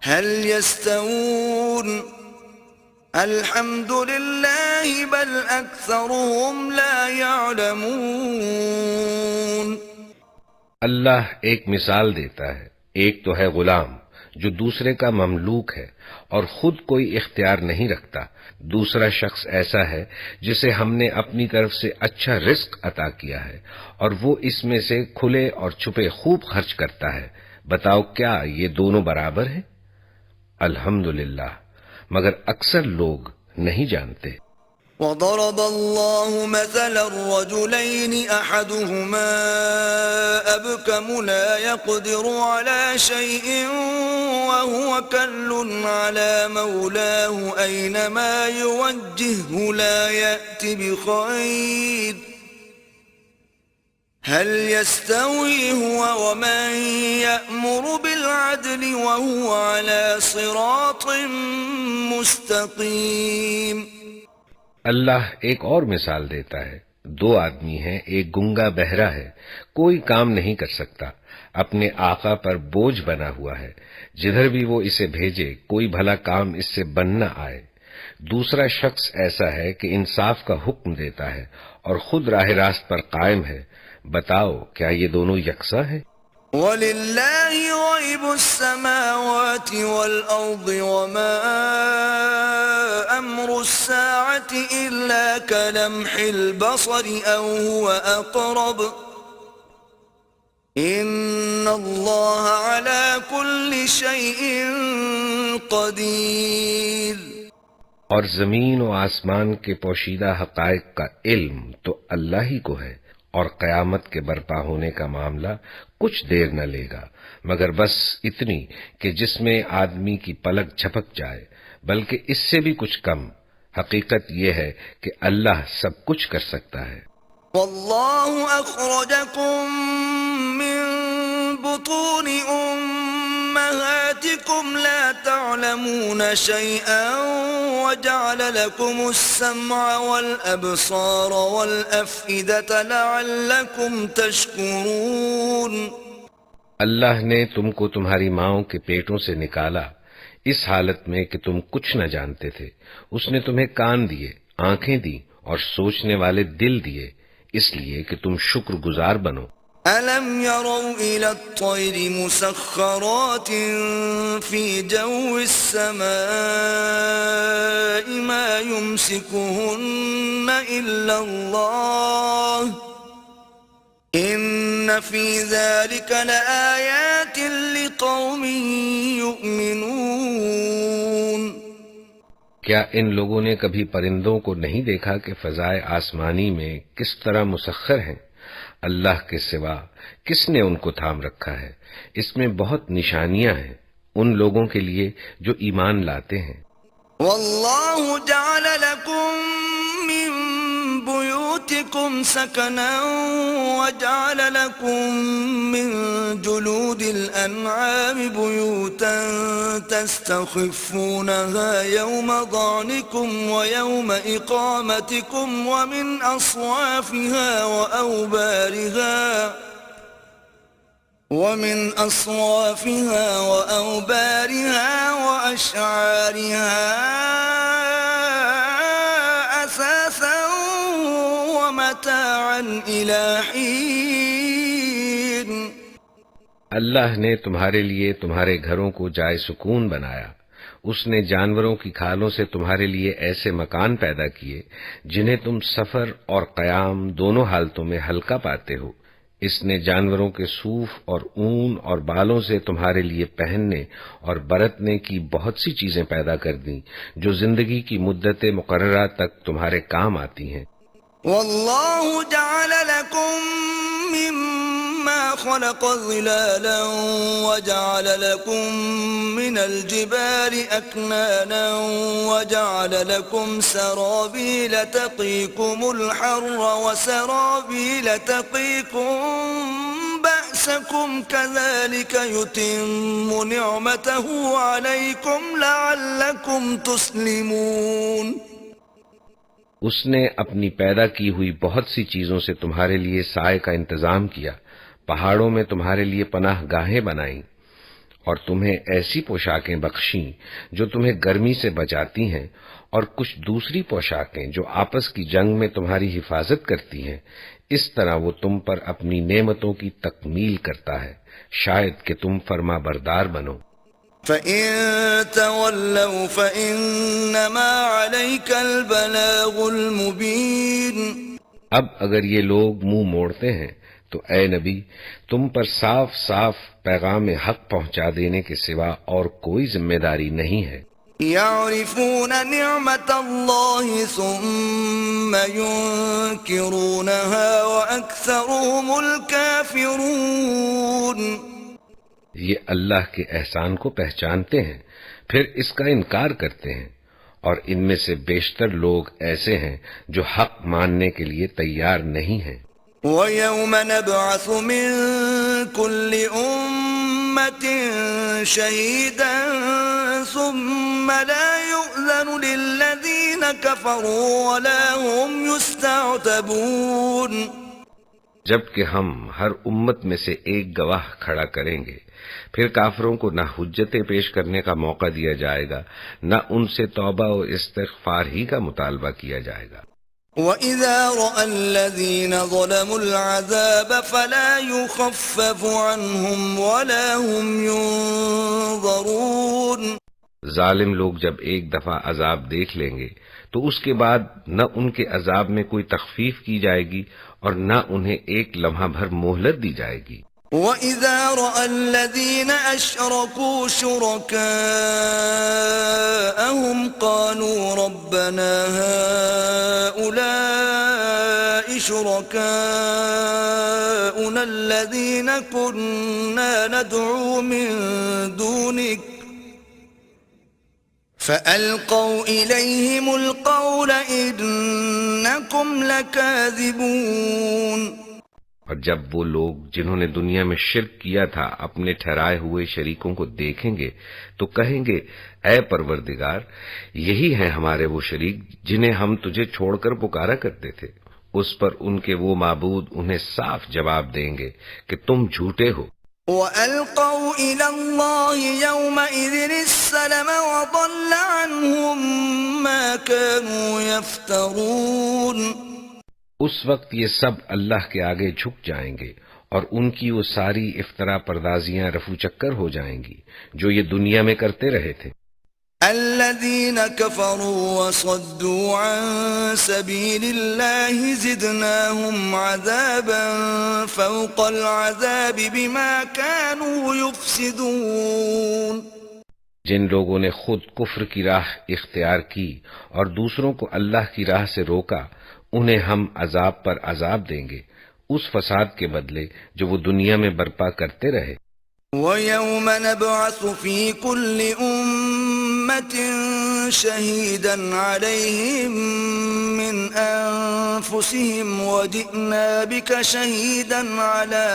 هل يستوون الحمد لله بل أكثرهم لا يعلمون۔ اللہ ایک مثال دیتا ہے، ایک تو ہے غلام جو دوسرے کا مملوک ہے اور خود کوئی اختیار نہیں رکھتا، دوسرا شخص ایسا ہے جسے ہم نے اپنی طرف سے اچھا رزق عطا کیا ہے اور وہ اس میں سے کھلے اور چھپے خوب خرچ کرتا ہے، بتاؤ کیا یہ دونوں برابر ہیں؟ الحمدللہ، مگر اکثر لوگ نہیں جانتے۔ وضرب الله مثلا الرجلين أحدهما أبكم لا يقدر على شيء وهو كل على مولاه أينما يوجهه لا يأتي بخير هل يستوي هو ومن يأمر بالعدل وهو على صراط مستقيم۔ اللہ ایک اور مثال دیتا ہے، دو آدمی ہیں، ایک گنگا بہرا ہے، کوئی کام نہیں کر سکتا، اپنے آقا پر بوجھ بنا ہوا ہے، جدھر بھی وہ اسے بھیجے کوئی بھلا کام اس سے بن نہ آئے۔ دوسرا شخص ایسا ہے کہ انصاف کا حکم دیتا ہے اور خود راہ راست پر قائم ہے، بتاؤ کیا یہ دونوں یکساں ہیں؟ وَلِلَّهِ غَيْبُ السَّمَاوَاتِ وَالْأَرْضِ وَمَا أَمْرُ السَّاعَةِ إِلَّا كَلَمْحِ الْبَصَرِ أَوْ هُوَ أَقْرَبُ إِنَّ اللَّهَ عَلَى كُلِّ شَيْءٍ قَدِيرٌ۔ اور زمین و آسمان کے پوشیدہ حقائق کا علم تو اللہ ہی کو ہے، اور قیامت کے برپا ہونے کا معاملہ کچھ دیر نہ لے گا، مگر بس اتنی کہ جس میں آدمی کی پلک جھپک جائے، بلکہ اس سے بھی کچھ کم۔ حقیقت یہ ہے کہ اللہ سب کچھ کر سکتا ہے۔ واللہ اخرجکم من بطون أمهاتكم لا تعلمون شيئا وجعل لكم السمع والأبصار والأفئدة لعلكم تشكرون. اللہ نے تم کو تمہاری ماؤں کے پیٹوں سے نکالا اس حالت میں کہ تم کچھ نہ جانتے تھے. اس نے تمہیں کان دیے، آنکھیں دی اور سوچنے والے دل دیے، اس لیے کہ تم شکر گزار بنو. أَلَمْ يَرَوْا إِلَى الطَّيْرِ مُسَخَّرَاتٍ فِي جَوِّ السَّمَاءِ مَا يُمْسِكُهُنَّ إِلَّا اللَّهُ إِنَّ فِي ذَلِكَ لَآيَاتٍ لِقَوْمٍ يُؤْمِنُونَ. کیا ان لوگوں نے کبھی پرندوں کو نہیں دیکھا کہ فضائے آسمانی میں کس طرح مسخر ہیں؟ اللہ کے سوا کس نے ان کو تھام رکھا ہے؟ اس میں بہت نشانیاں ہیں ان لوگوں کے لیے جو ایمان لاتے ہیں. واللہ جعل لکم من بیوتکم سکنا وجعل لکم من جلود الانعام بیوتا تستخفونها یوم ضعنکم ویوم اقامتکم ومن اصوافها وأوبارها وأشعارها أثاثا ومتاعا إلى حين. اللہ نے تمہارے لیے تمہارے گھروں کو جائے سکون بنایا. اس نے جانوروں کی کھالوں سے تمہارے لیے ایسے مکان پیدا کیے جنہیں تم سفر اور قیام دونوں حالتوں میں ہلکا پاتے ہو. اس نے جانوروں کے صوف اور اون اور بالوں سے تمہارے لیے پہننے اور برتنے کی بہت سی چیزیں پیدا کر دیں جو زندگی کی مدت مقررہ تک تمہارے کام آتی ہیں. واللہ جعل لکم مما خلق ظلالا وجعل لكم من الجبال أكنانا وجعل لكم سرابيل تقيكم الحر وسرابيل تقيكم بأسكم كذلك يتم نعمته عليكم لعلكم تسلمون. اس نے اپنی پیدا کی ہوئی بہت سی چیزوں سے تمہارے لیے سائے کا انتظام کیا، پہاڑوں میں تمہارے لیے پناہ گاہیں بنائیں اور تمہیں ایسی پوشاکیں بخشیں جو تمہیں گرمی سے بچاتی ہیں اور کچھ دوسری پوشاکیں جو آپس کی جنگ میں تمہاری حفاظت کرتی ہیں. اس طرح وہ تم پر اپنی نعمتوں کی تکمیل کرتا ہے، شاید کہ تم فرما بردار بنو. فَإِن تَوَلَّوْا فَإِنَّمَا عَلَيْكَ الْبَلَاغُ الْمُبِينُ. اب اگر یہ لوگ منہ موڑتے ہیں تو اے نبی تم پر صاف صاف پیغام حق پہنچا دینے کے سوا اور کوئی ذمہ داری نہیں ہے. يَعْرِفُونَ نِعْمَةَ اللَّهِ ثُمَّ يُنْكِرُونَهَا وَأَكْثَرُهُمُ الْكَافِرُونَ. یہ اللہ کے احسان کو پہچانتے ہیں پھر اس کا انکار کرتے ہیں اور ان میں سے بیشتر لوگ ایسے ہیں جو حق ماننے کے لیے تیار نہیں ہیں. وَيَوْمَ نَبْعَثُ مِن كُلِّ أُمَّةٍ شَهِيدًا ثُمَّ لَا يُؤْذَنُ لِلَّذِينَ كَفَرُوا وَلَا هُمْ يُسْتَعْتَبُونَ. جبکہ ہم ہر امت میں سے ایک گواہ کھڑا کریں گے، پھر کافروں کو نہ حجتیں پیش کرنے کا موقع دیا جائے گا نہ ان سے توبہ و استغفار ہی کا مطالبہ کیا جائے گا. وَإِذَا رَأَى الَّذِينَ ظَلَمُوا الْعَذَابَ فَلَا يُخَفَّفُ عَنْهُمْ وَلَا هُمْ يُنظَرُونَ. ظالم لوگ جب ایک دفعہ عذاب دیکھ لیں گے تو اس کے بعد نہ ان کے عذاب میں کوئی تخفیف کی جائے گی اور نہ انہیں ایک لمحہ بھر مہلت دی جائے گی. وَإِذَا رَأَى الَّذِينَ أَشْرَكُوا شُرَكَاءَهُمْ قَالُوا رَبَّنَا هَؤُلَاءِ شُرَكَاؤُنَا الَّذِينَ كُنَّا نَدْعُو مِن دُونِكَ فَأَلْقَوْا إِلَيْهِمُ الْقَوْلَ إِنَّكُمْ لَكَاذِبُونَ. اور جب وہ لوگ جنہوں نے دنیا میں شرک کیا تھا اپنے ٹھہرائے ہوئے شریکوں کو دیکھیں گے تو کہیں گے اے پروردگار یہی ہیں ہمارے وہ شریک جنہیں ہم تجھے چھوڑ کر پکارا کرتے تھے۔ اس پر ان کے وہ معبود انہیں صاف جواب دیں گے کہ تم جھوٹے ہو۔ وَأَلْقَوْا إِلَى اللَّهِ يَوْمَئِذٍ السَّلَمَ وَضَلَّ عَنْهُمْ مَا كَانُوا يَفْتَرُونَ۔ اس وقت یہ سب اللہ کے آگے جھک جائیں گے اور ان کی وہ ساری افطرا پردازیاں رفو چکر ہو جائیں گی جو یہ دنیا میں کرتے رہے تھے۔ الذين كفروا وصدوا عن سبيل الله زدناهم عذابا فوق العذاب بما كانوا يفسدون۔ جن لوگوں نے خود کفر کی راہ اختیار کی اور دوسروں کو اللہ کی راہ سے روکا انہیں ہم عذاب پر عذاب دیں گے اس فساد کے بدلے جو وہ دنیا میں برپا کرتے رہے۔ وَيَوْمَ نَبْعَثُ فِي كُلِّ أُمَّةٍ شَهِيدًا عَلَيْهِمْ مِنْ أَنفُسِهِمْ وَجِئْنَا بِكَ شَهِيدًا عَلَى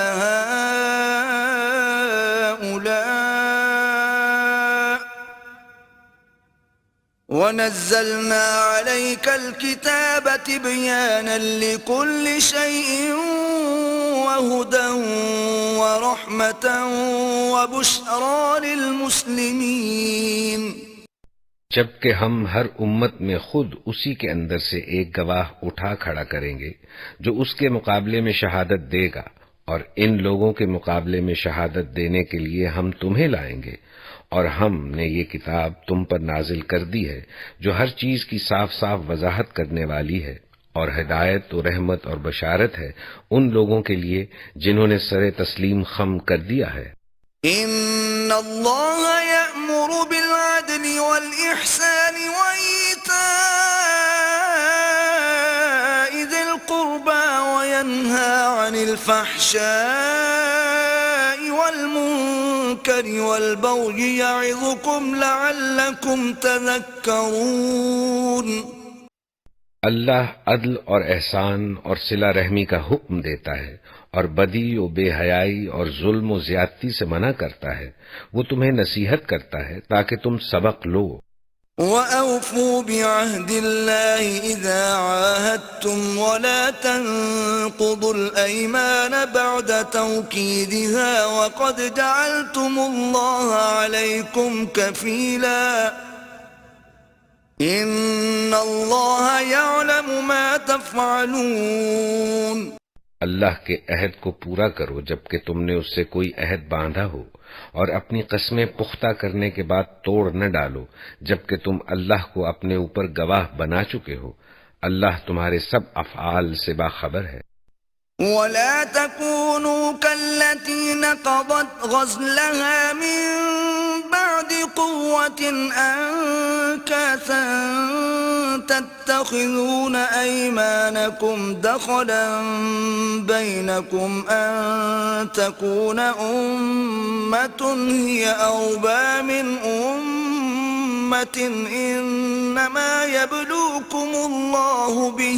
هَؤُلَاءِ وَنَزَّلْنَا عَلَيْكَ الْكِتَابَ تِبْيَانًا لِكُلِّ شَيْءٍ وَهُدًى وَرَحْمَةً وَبُشْرَى لِلْمُسْلِمِينَ۔ جبکہ ہم ہر امت میں خود اسی کے اندر سے ایک گواہ اٹھا کھڑا کریں گے جو اس کے مقابلے میں شہادت دے گا، اور ان لوگوں کے مقابلے میں شہادت دینے کے لیے ہم تمہیں لائیں گے، اور ہم نے یہ کتاب تم پر نازل کر دی ہے جو ہر چیز کی صاف صاف وضاحت کرنے والی ہے، اور ہدایت و رحمت اور بشارت ہے ان لوگوں کے لیے جنہوں نے سر تسلیم خم کر دیا ہے۔ ان اللہ یأمر بالعدل والإحسان وإیتاء ذی القربى وینہی عن الفحشاء والمنکر والبغی یعظکم لعلکم تذکرون۔ اللہ عدل اور احسان اور صلہ رحمی کا حکم دیتا ہے اور بدی و بے حیائی اور ظلم و زیادتی سے منع کرتا ہے، وہ تمہیں نصیحت کرتا ہے تاکہ تم سبق لو۔ وَأَوْفُوا بِعَهْدِ اللَّهِ إِذَا عَاهَدتُّمْ وَلَا تَنقُضُوا الْأَيْمَانَ بَعْدَ تَوْكِيدِهَا وَقَدْ جَعَلْتُمُ اللَّهَ عَلَيْكُمْ كَفِيلًا ان اللہ یعلم ما تفعلون۔ اللہ کے عہد کو پورا کرو جبکہ تم نے اس سے کوئی عہد باندھا ہو، اور اپنی قسمیں پختہ کرنے کے بعد توڑ نہ ڈالو جبکہ تم اللہ کو اپنے اوپر گواہ بنا چکے ہو۔ اللہ تمہارے سب افعال سے باخبر ہے۔ وَلَا تَكُونُوا كَالَّتِي نَقَضَتْ غَزْلَهَا مِن بَعْدِ قُوَّةٍ أَنكَاثًا تَتَّخِذُونَ أَيْمَانَكُمْ دَخَلًا بَيْنَكُمْ أَن تَكُونَ أُمَّةٌ هِيَ أَرْبَىٰ مِنْ أُمَّةٍ إِنَّمَا يَبْلُوكُمُ اللَّهُ بِهِ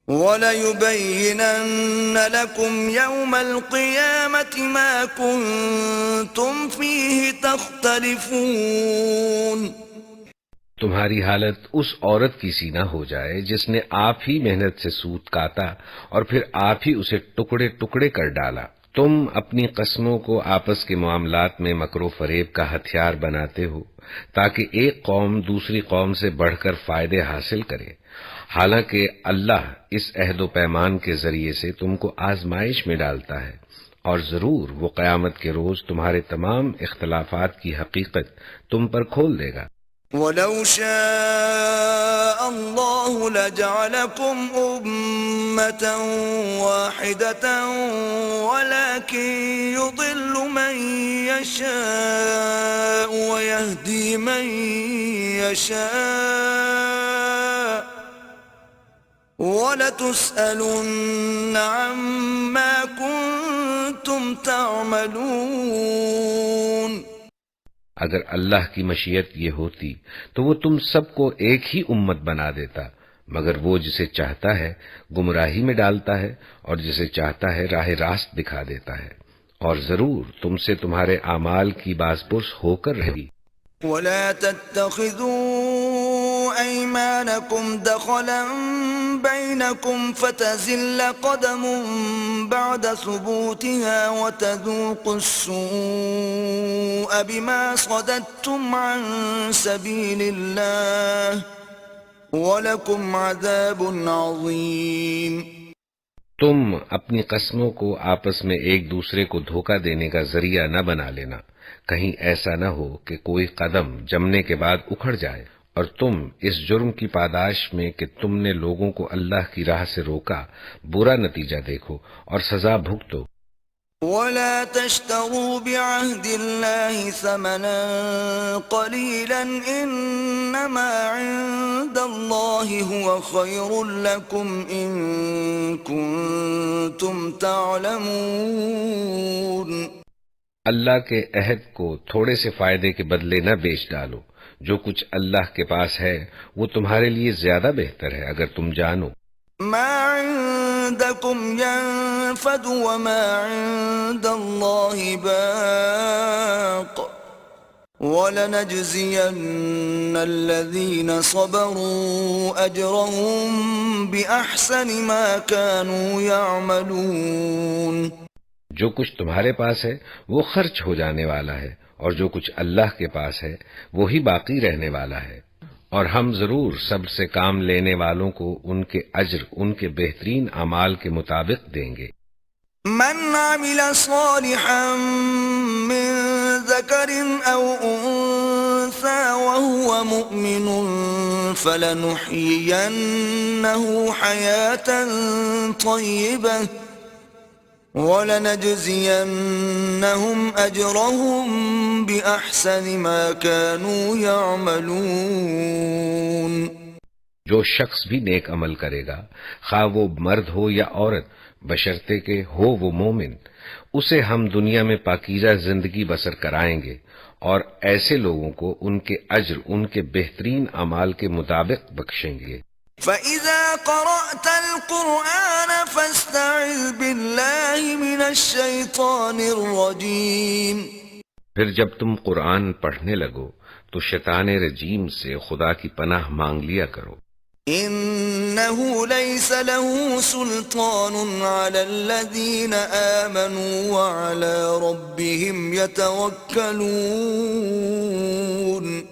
وَلَيُبَيِّنَنَّ لَكُمْ يَوْمَ الْقِيَامَةِ مَا كُنتُمْ فِيهِ تَخْتَلِفُونَ۔ تمہاری حالت اس عورت کی سی نہ ہو جائے جس نے آپ ہی محنت سے سوت کاتا اور پھر آپ ہی اسے ٹکڑے ٹکڑے کر ڈالا۔ تم اپنی قسموں کو آپس کے معاملات میں مکر و فریب کا ہتھیار بناتے ہو تاکہ ایک قوم دوسری قوم سے بڑھ کر فائدے حاصل کرے، حالانکہ اللہ اس عہد و پیمان کے ذریعے سے تم کو آزمائش میں ڈالتا ہے، اور ضرور وہ قیامت کے روز تمہارے تمام اختلافات کی حقیقت تم پر کھول دے گا۔ وَلَوْ شَاءَ اللَّهُ لَجَعَلَكُمْ أُمَّةً وَاحِدَةً وَلَكِنْ يُضِلُّ مَنْ يَشَاءُ وَيَهْدِي مَنْ يَشَاءُ وَلَتُسْأَلُنَّ عَمَّا كُنْتُمْ تَعْمَلُونَ۔ اگر اللہ کی مشیت یہ ہوتی تو وہ تم سب کو ایک ہی امت بنا دیتا، مگر وہ جسے چاہتا ہے گمراہی میں ڈالتا ہے اور جسے چاہتا ہے راہ راست دکھا دیتا ہے، اور ضرور تم سے تمہارے اعمال کی باز پرس ہو کر رہی۔ ولا تتخذوا أيمانكم دخلا بينكم فتزل قدم بعد ثبوتها وتذوقوا السوء بما صددتم عن سبيل الله وَلَكُمْ عَذَابٌ عَظِيمٌ۔ تم اپنی قسموں کو آپس میں ایک دوسرے کو دھوکہ دینے کا ذریعہ نہ بنا لینا، کہیں ایسا نہ ہو کہ کوئی قدم جمنے کے بعد اکھڑ جائے اور تم اس جرم کی پاداش میں کہ تم نے لوگوں کو اللہ کی راہ سے روکا برا نتیجہ دیکھو اور سزا بھگتو۔ وَلَا تَشْتَرُوا بِعَهْدِ اللَّهِ ثَمَنًا قَلِيلًا إِنَّمَا عِندَ اللَّهِ هُوَ خَيْرٌ لَكُمْ إِن كُنتُمْ تَعْلَمُونَ۔ اللہ کے عہد کو تھوڑے سے فائدے کے بدلے نہ بیچ ڈالو، جو کچھ اللہ کے پاس ہے وہ تمہارے لیے زیادہ بہتر ہے اگر تم جانو۔ ما عندكم ينفد وما عند الله باق ولنجزين الذين صبروا أجرهم بأحسن ما كانوا يعملون۔ جو کچھ تمہارے پاس ہے وہ خرچ ہو جانے والا ہے، اور جو کچھ اللہ کے پاس ہے وہی باقی رہنے والا ہے، اور ہم ضرور صبر سے کام لینے والوں کو ان کے اجر ان کے بہترین اعمال کے مطابق دیں گے۔ من عمل صالحا من ذکر او انثى وهو مؤمن فلنحيينه حياة طيبة وَلَنَجْزِيَنَّهُمْ أَجْرَهُمْ بِأَحْسَنِ مَا كَانُوا يَعْمَلُونَ۔ جو شخص بھی نیک عمل کرے گا، خواہ وہ مرد ہو یا عورت، بشرطے کہ ہو وہ مومن، اسے ہم دنیا میں پاکیزہ زندگی بسر کرائیں گے، اور ایسے لوگوں کو ان کے اجر ان کے بہترین اعمال کے مطابق بخشیں گے۔ فَإِذَا قَرَأْتَ الْقُرْآنَ فَاسْتَعِذْ بِاللَّهِ مِنَ الشَّيْطَانِ الرَّجِيمِ۔ پھر جب تم قرآن پڑھنے لگو تو شیطان رجیم سے خدا کی پناہ مانگ لیا کرو۔ إِنَّهُ لَيْسَ لَهُ سُلْطَانٌ عَلَى الَّذِينَ آمَنُوا وَعَلَى رَبِّهِمْ يَتَوَكَّلُونَ۔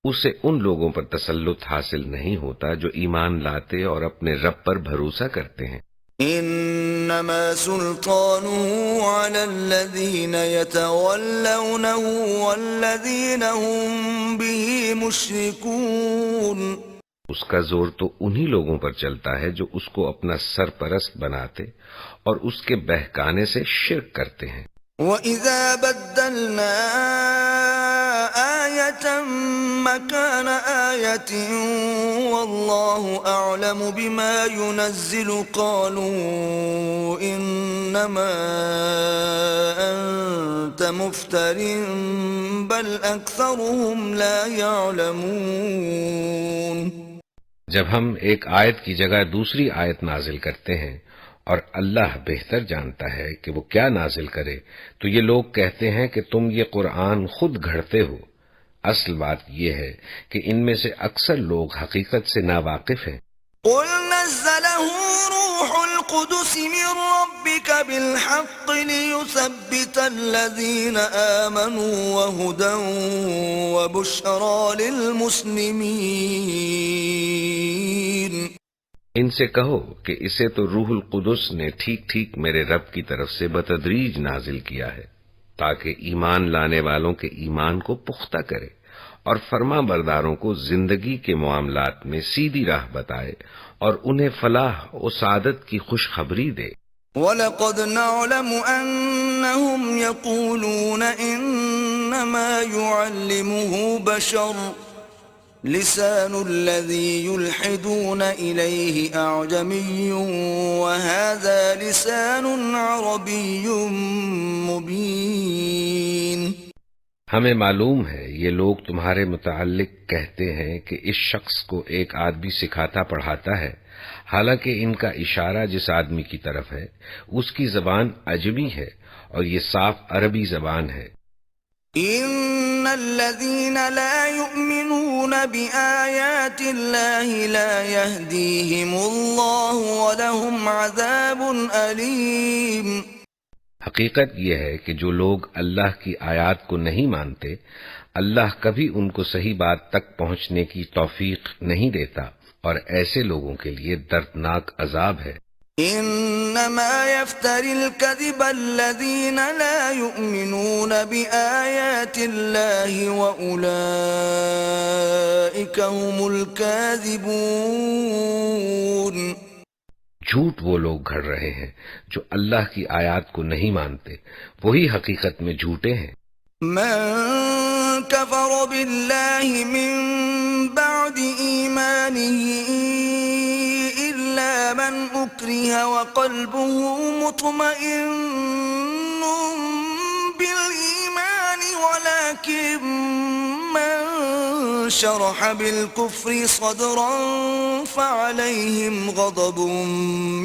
اسے ان لوگوں پر تسلط حاصل نہیں ہوتا جو ایمان لاتے اور اپنے رب پر بھروسہ کرتے ہیں۔ انما سلطانه على الذين يتولونه والذين هم به مشركون۔ اس کا زور تو انہی لوگوں پر چلتا ہے جو اس کو اپنا سرپرست بناتے اور اس کے بہکانے سے شرک کرتے ہیں۔ وَإِذَا بَدَّلْنَا آيَةً مَكَانَ آيَةٍ وَاللَّهُ أَعْلَمُ بِمَا يُنَزِّلُ قَالُوا إِنَّمَا أَنْتَ مُفْتَرٍ بَلْ أَكْثَرُهُمْ لَا يَعْلَمُونَ۔ جب ہم ایک آیت کی جگہ دوسری آیت نازل کرتے ہیں اور اللہ بہتر جانتا ہے کہ وہ کیا نازل کرے، تو یہ لوگ کہتے ہیں کہ تم یہ قرآن خود گھڑتے ہو۔ اصل بات یہ ہے کہ ان میں سے اکثر لوگ حقیقت سے ناواقف ہیں۔ قُلْ نَزَّلَهُ رُوحُ الْقُدُسِ مِنْ رَبِّكَ بِالْحَقِّ لِيُثَبِّتَ الَّذِينَ آمَنُوا وَهُدًى وَبُشْرَى لِلْمُسْلِمِينَ۔ ان سے کہو کہ اسے تو روح القدس نے ٹھیک ٹھیک میرے رب کی طرف سے بتدریج نازل کیا ہے، تاکہ ایمان لانے والوں کے ایمان کو پختہ کرے اور فرما برداروں کو زندگی کے معاملات میں سیدھی راہ بتائے اور انہیں فلاح و سعادت کی خوشخبری دے۔ وَلَقَدْ نَعْلَمُ أَنَّهُمْ يَقُولُونَ إِنَّمَا يُعَلِّمُهُ بَشَرٌ لسان الذي يلحدون إليه أعجمي وهذا لسان عربي مبين۔ ہمیں معلوم ہے یہ لوگ تمہارے متعلق کہتے ہیں کہ اس شخص کو ایک آدمی سکھاتا پڑھاتا ہے، حالانکہ ان کا اشارہ جس آدمی کی طرف ہے اس کی زبان عجمی ہے اور یہ صاف عربی زبان ہے۔ ان الذين لا يؤمنون بآيات الله لا يهديهم الله ولهم عذاب أليم۔ حقیقت یہ ہے کہ جو لوگ اللہ کی آیات کو نہیں مانتے، اللہ کبھی ان کو صحیح بات تک پہنچنے کی توفیق نہیں دیتا، اور ایسے لوگوں کے لیے دردناک عذاب ہے۔ انما يفتري الكذب الذين لا يؤمنون بآيات الله واولئك هم الكاذبون۔ جھوٹ وہ لوگ گھڑ رہے ہیں جو اللہ کی آیات کو نہیں مانتے، وہی حقیقت میں جھوٹے ہیں۔ من كفر بالله من بعد إيمانه إلا من أكره وقلبه مطمئن بالإيمان ولكن من شرح بالكفر صدرا فعليهم غضب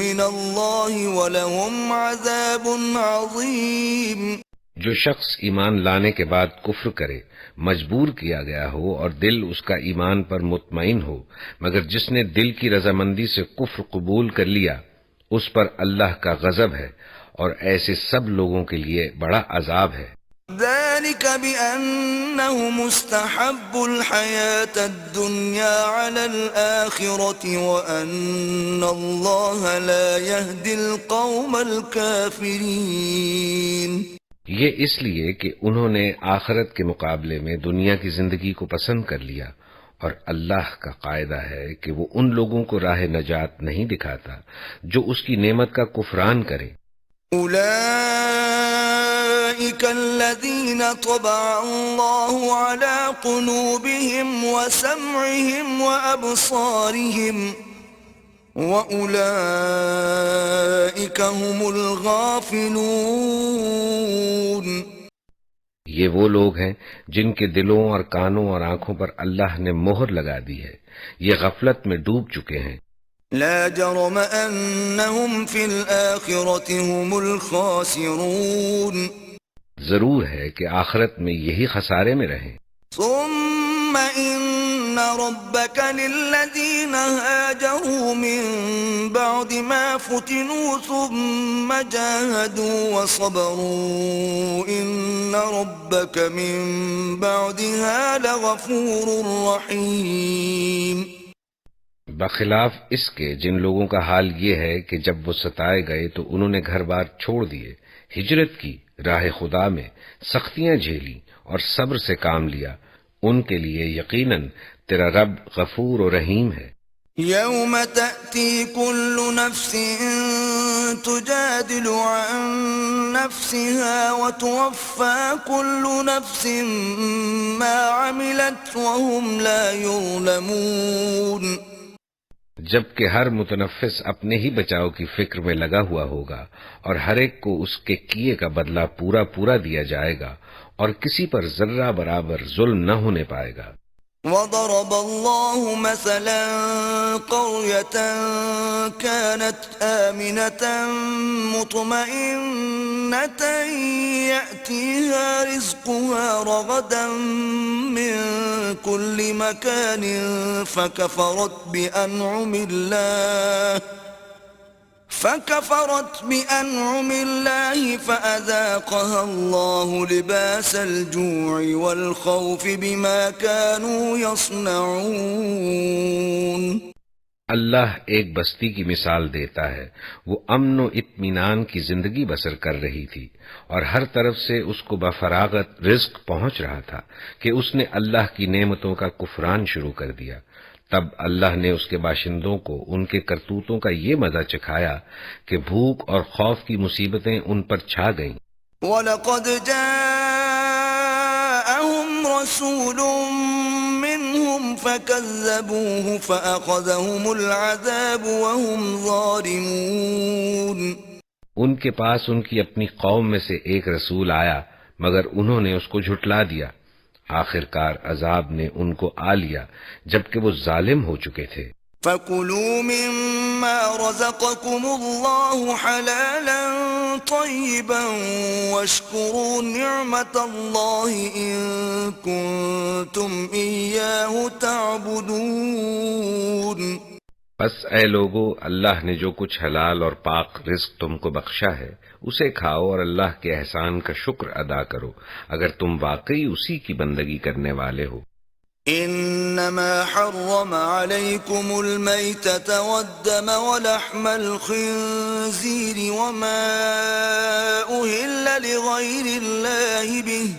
من الله ولهم عذاب عظيم۔ جو شخص ایمان لانے کے بعد کفر کرے، مجبور کیا گیا ہو اور دل اس کا ایمان پر مطمئن ہو، مگر جس نے دل کی رضامندی سے کفر قبول کر لیا، اس پر اللہ کا غضب ہے، اور ایسے سب لوگوں کے لیے بڑا عذاب ہے۔ ذلك بأنهم استحبوا الحياة الدنيا على الآخرة وأن الله لا يهدي القوم الكافرين۔ یہ اس لیے کہ انہوں نے آخرت کے مقابلے میں دنیا کی زندگی کو پسند کر لیا، اور اللہ کا قاعدہ ہے کہ وہ ان لوگوں کو راہ نجات نہیں دکھاتا جو اس کی نعمت کا کفران کرے۔ أولئك الذين طبع الله على قلوبهم وسمعهم وأبصارهم وأولئك هم الغافلون۔ یہ وہ لوگ ہیں جن کے دلوں اور کانوں اور آنکھوں پر اللہ نے مہر لگا دی ہے، یہ غفلت میں ڈوب چکے ہیں۔ لا جرم أنهم في الآخرة هم الخاسرون۔ ضرور ہے کہ آخرت میں یہی خسارے میں رہیں۔ ثم إن ربك للذين هاجروا من بعد ما فتنوا ثم جاهدوا وصبروا إن ربك من بعدها لغفور رحيم۔ بخلاف اس کے جن لوگوں کا حال یہ ہے کہ جب وہ ستائے گئے تو انہوں نے گھر بار چھوڑ دیے، ہجرت کی، راہ خدا میں سختیاں جھیلی اور صبر سے کام لیا، ان کے لیے یقیناً تیرا رب غفور و رحیم ہے۔ يوم تأتي كل نفس تجادل عن نفسها وتوفى كل نفس ما عملت وهم لا يظلمون۔ جبکہ ہر متنفس اپنے ہی بچاؤ کی فکر میں لگا ہوا ہوگا، اور ہر ایک کو اس کے کیے کا بدلہ پورا پورا دیا جائے گا، اور کسی پر ذرہ برابر ظلم نہ ہونے پائے گا۔ وضرب الله مثلا قرية كانت آمنة مطمئنة يأتيها رزقها رغدا من كل مكان فكفرت بأنعم الله فأذاقها الله لباس الجوع والخوف بما كانوا يصنعون۔ اللہ ایک بستی کی مثال دیتا ہے، وہ امن و اطمینان کی زندگی بسر کر رہی تھی، اور ہر طرف سے اس کو بفراغت رزق پہنچ رہا تھا کہ اس نے اللہ کی نعمتوں کا کفران شروع کر دیا۔ تب اللہ نے اس کے باشندوں کو ان کے کرتوتوں کا یہ مزہ چکھایا کہ بھوک اور خوف کی مصیبتیں ان پر چھا گئیں۔ وَلَقَدْ جَاءَهُمْ رَسُولٌ مِّنْهُمْ فَكَذَّبُوهُ فَأَخَذَهُمُ الْعَذَابُ وَهُمْ ظَالِمُونَ۔ ان کے پاس ان کی اپنی قوم میں سے ایک رسول آیا، مگر انہوں نے اس کو جھٹلا دیا۔ آخرکار عذاب نے ان کو آ لیا جبکہ وہ ظالم ہو چکے تھے۔ فَكُلُوا مِمَّا رَزَقَكُمُ اللَّهُ حَلَالًا طَيِّبًا وَاشْكُرُوا نِعْمَةَ اللَّهِ إِن كُنتُمْ إِيَّاهُ تَعْبُدُونَ۔ بس اے لوگو، اللہ نے جو کچھ حلال اور پاک رزق تم کو بخشا ہے اسے کھاؤ اور اللہ کے احسان کا شکر ادا کرو اگر تم واقعی اسی کی بندگی کرنے والے ہو۔ انما حرم عليكم الميتة والدم ولحم الخنزير وما أهل لغير الله به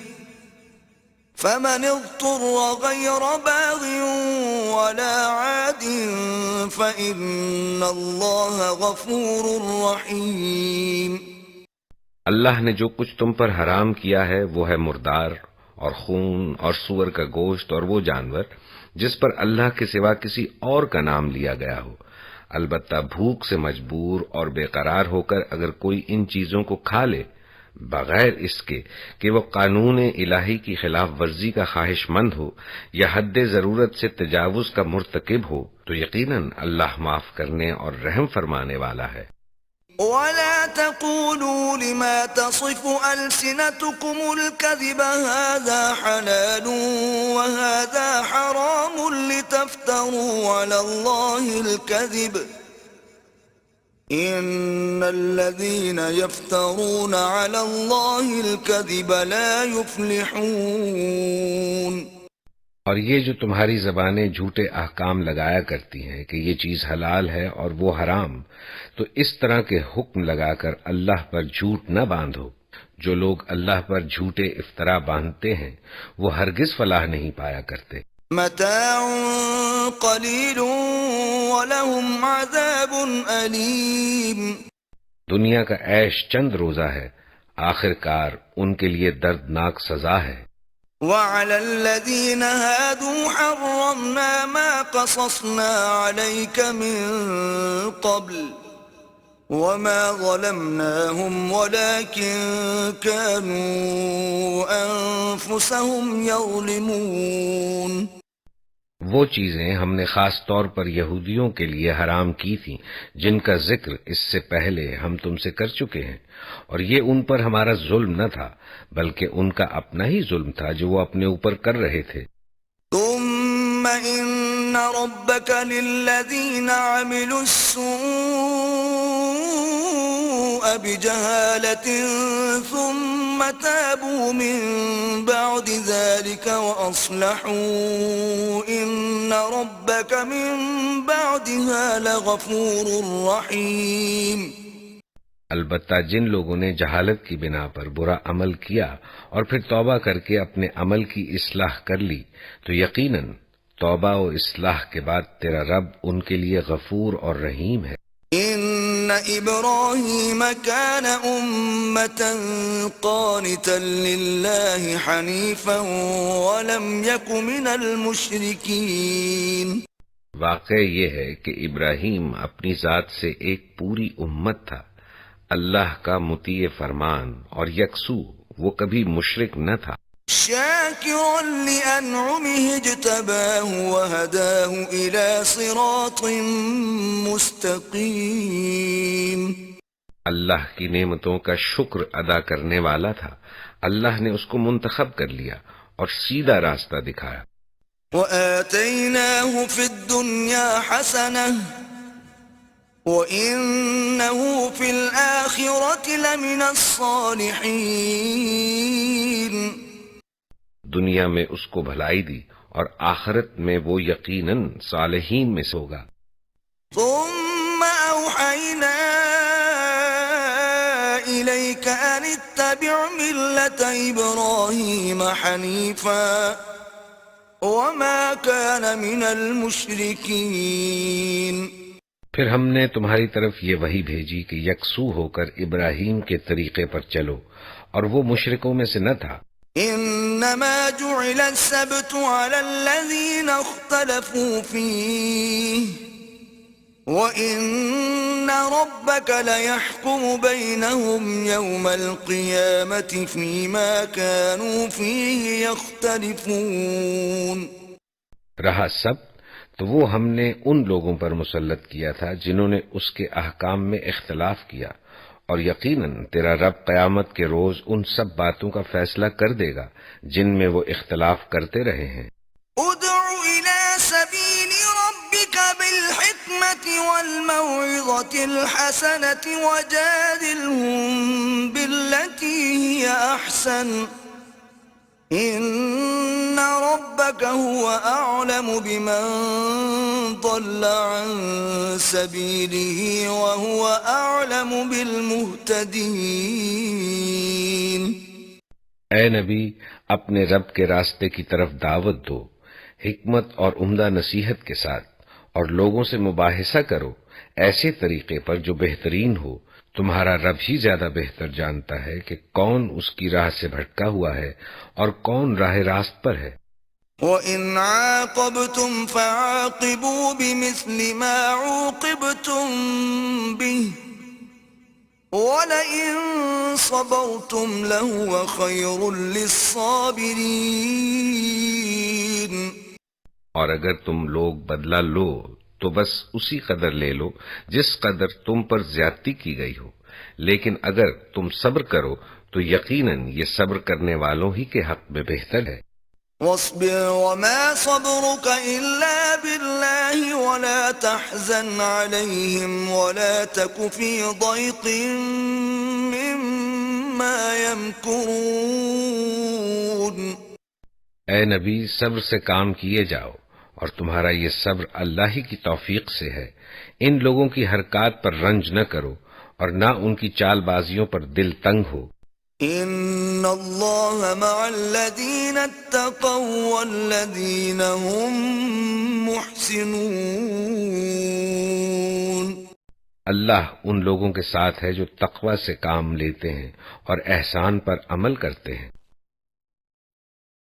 فمن اضطر غير باغ ولا عاد فإن الله غفور رحيم۔ اللہ نے جو کچھ تم پر حرام کیا ہے وہ ہے مردار اور خون اور سور کا گوشت اور وہ جانور جس پر اللہ کے سوا کسی اور کا نام لیا گیا ہو، البتہ بھوک سے مجبور اور بے قرار ہو کر اگر کوئی ان چیزوں کو کھا لے بغیر اس کے کہ وہ قانون الہی کی خلاف ورزی کا خواہش مند ہو یا حد ضرورت سے تجاوز کا مرتکب ہو تو یقیناً اللہ معاف کرنے اور رحم فرمانے والا ہے۔ ولا تقولوا لما تصف ألسنتكم الكذب هذا حلال وهذا حرام لتفتروا على الله الكذب إن الذين يفترون على الله الكذب لا يفلحون۔ اور یہ جو تمہاری زبانیں جھوٹے احکام لگایا کرتی ہیں کہ یہ چیز حلال ہے اور وہ حرام، تو اس طرح کے حکم لگا کر اللہ پر جھوٹ نہ باندھو۔ جو لوگ اللہ پر جھوٹے افطرا باندھتے ہیں وہ ہرگز فلاح نہیں پایا کرتے۔ متاع قلیل ولہم عذاب علیم۔ دنیا کا عیش چند روزہ ہے، آخرکار ان کے لیے دردناک سزا ہے۔ وعلى الذين هادوا حرمنا ما قصصنا عليك من قبل وما ظلمناهم ولكن كانوا أنفسهم يظلمون۔ وہ چیزیں ہم نے خاص طور پر یہودیوں کے لیے حرام کی تھیں جن کا ذکر اس سے پہلے ہم تم سے کر چکے ہیں، اور یہ ان پر ہمارا ظلم نہ تھا بلکہ ان کا اپنا ہی ظلم تھا جو وہ اپنے اوپر کر رہے تھے۔ ثم ان ربك للذين عملوا السوء بجهالة ثم تابوا من بعد ذلك وأصلحوا إن ربك من بعدها لغفور رحيم۔ البتہ جن لوگوں نے جہالت کی بنا پر برا عمل کیا اور پھر توبہ کر کے اپنے عمل کی اصلاح کر لی تو یقیناً توبہ و اصلاح کے بعد تیرا رب ان کے لیے غفور اور رحیم ہے۔ ان ابراہیم کان امة قانتا للہ حنیفا ولم یک من المشرکین۔ واقع یہ ہے کہ ابراہیم اپنی ذات سے ایک پوری امت تھا، اللہ کا مطیع فرمان اور یکسو، وہ کبھی مشرک نہ تھا۔ شاکرا لانعمه اجتباہ وہداہ الى صراط مستقیم۔ اللہ کی نعمتوں کا شکر ادا کرنے والا تھا، اللہ نے اس کو منتخب کر لیا اور سیدھا راستہ دکھایا۔ وآتیناہ فی الدنیا حسنہ وَإِنَّهُ فِي الْآخِرَةِ لَمِنَ الصَّالِحِينَ۔ دنیا میں اس کو بھلائی دی اور آخرت میں وہ یقیناً صالحین میں سے ہوگا۔ ثُمَّ أَوْحَيْنَا إِلَيْكَ أَنِ اتَّبِعْ مِلَّةَ إِبْرَاهِيمَ حَنِيفًا وَمَا كَانَ مِنَ الْمُشْرِكِينَ۔ پھر ہم نے تمہاری طرف یہ وحی بھیجی کہ یکسو ہو کر ابراہیم کے طریقے پر چلو اور وہ مشرکوں میں سے نہ تھا۔ انما جعل السبت على الذين اختلفوا فيه وَإِنَّ رَبَّكَ لَيَحْكُمُ بَيْنَهُمْ يَوْمَ الْقِيَامَةِ فِيمَا كَانُوا فِيهِ يَخْتَلِفُونَ۔ رہا سب تو وہ ہم نے ان لوگوں پر مسلط کیا تھا جنہوں نے اس کے احکام میں اختلاف کیا، اور یقیناً تیرا رب قیامت کے روز ان سب باتوں کا فیصلہ کر دے گا جن میں وہ اختلاف کرتے رہے ہیں۔ ادع إلى سبيل ربك بالحكمة والموعظة الحسنة وجادلهم بالتي هي أحسن إن ربك هو أعلم بمن ضل عن سبيله وهو أعلم بالمهتدين۔ اے نبی، اپنے رب کے راستے کی طرف دعوت دو حکمت اور عمدہ نصیحت کے ساتھ، اور لوگوں سے مباحثہ کرو ایسے طریقے پر جو بہترین ہو۔ تمہارا رب ہی زیادہ بہتر جانتا ہے کہ کون اس کی راہ سے بھٹکا ہوا ہے اور کون راہ راست پر ہے۔ وَإِنْ عَاقَبْتُمْ فَعَاقِبُوا بِمِثْلِ مَا عُوقِبْتُمْ بِهِ وَلَئِن صَبَرْتُمْ لَهُوَ خَيْرٌ لِلصَّابِرِينَ۔ اور اگر تم لوگ بدلہ لو تو بس اسی قدر لے لو جس قدر تم پر زیادتی کی گئی ہو، لیکن اگر تم صبر کرو تو یقیناً یہ صبر کرنے والوں ہی کے حق میں بہتر ہے۔ وَاصْبِرْ وَمَا صَبْرُكَ إِلَّا بِاللَّهِ وَلَا تَحْزَنْ عَلَيْهِمْ وَلَا تَكُ فِي ضَيْقٍ مِّمَّا يَمْكُرُونَ۔ اے نبی، صبر سے کام کیے جاؤ، اور تمہارا یہ صبر اللہ ہی کی توفیق سے ہے۔ ان لوگوں کی حرکات پر رنج نہ کرو اور نہ ان کی چال بازیوں پر دل تنگ ہو۔ ان اللہ مع الذین اتقوا والذین هم محسنون۔ اللہ ان لوگوں کے ساتھ ہے جو تقوی سے کام لیتے ہیں اور احسان پر عمل کرتے ہیں۔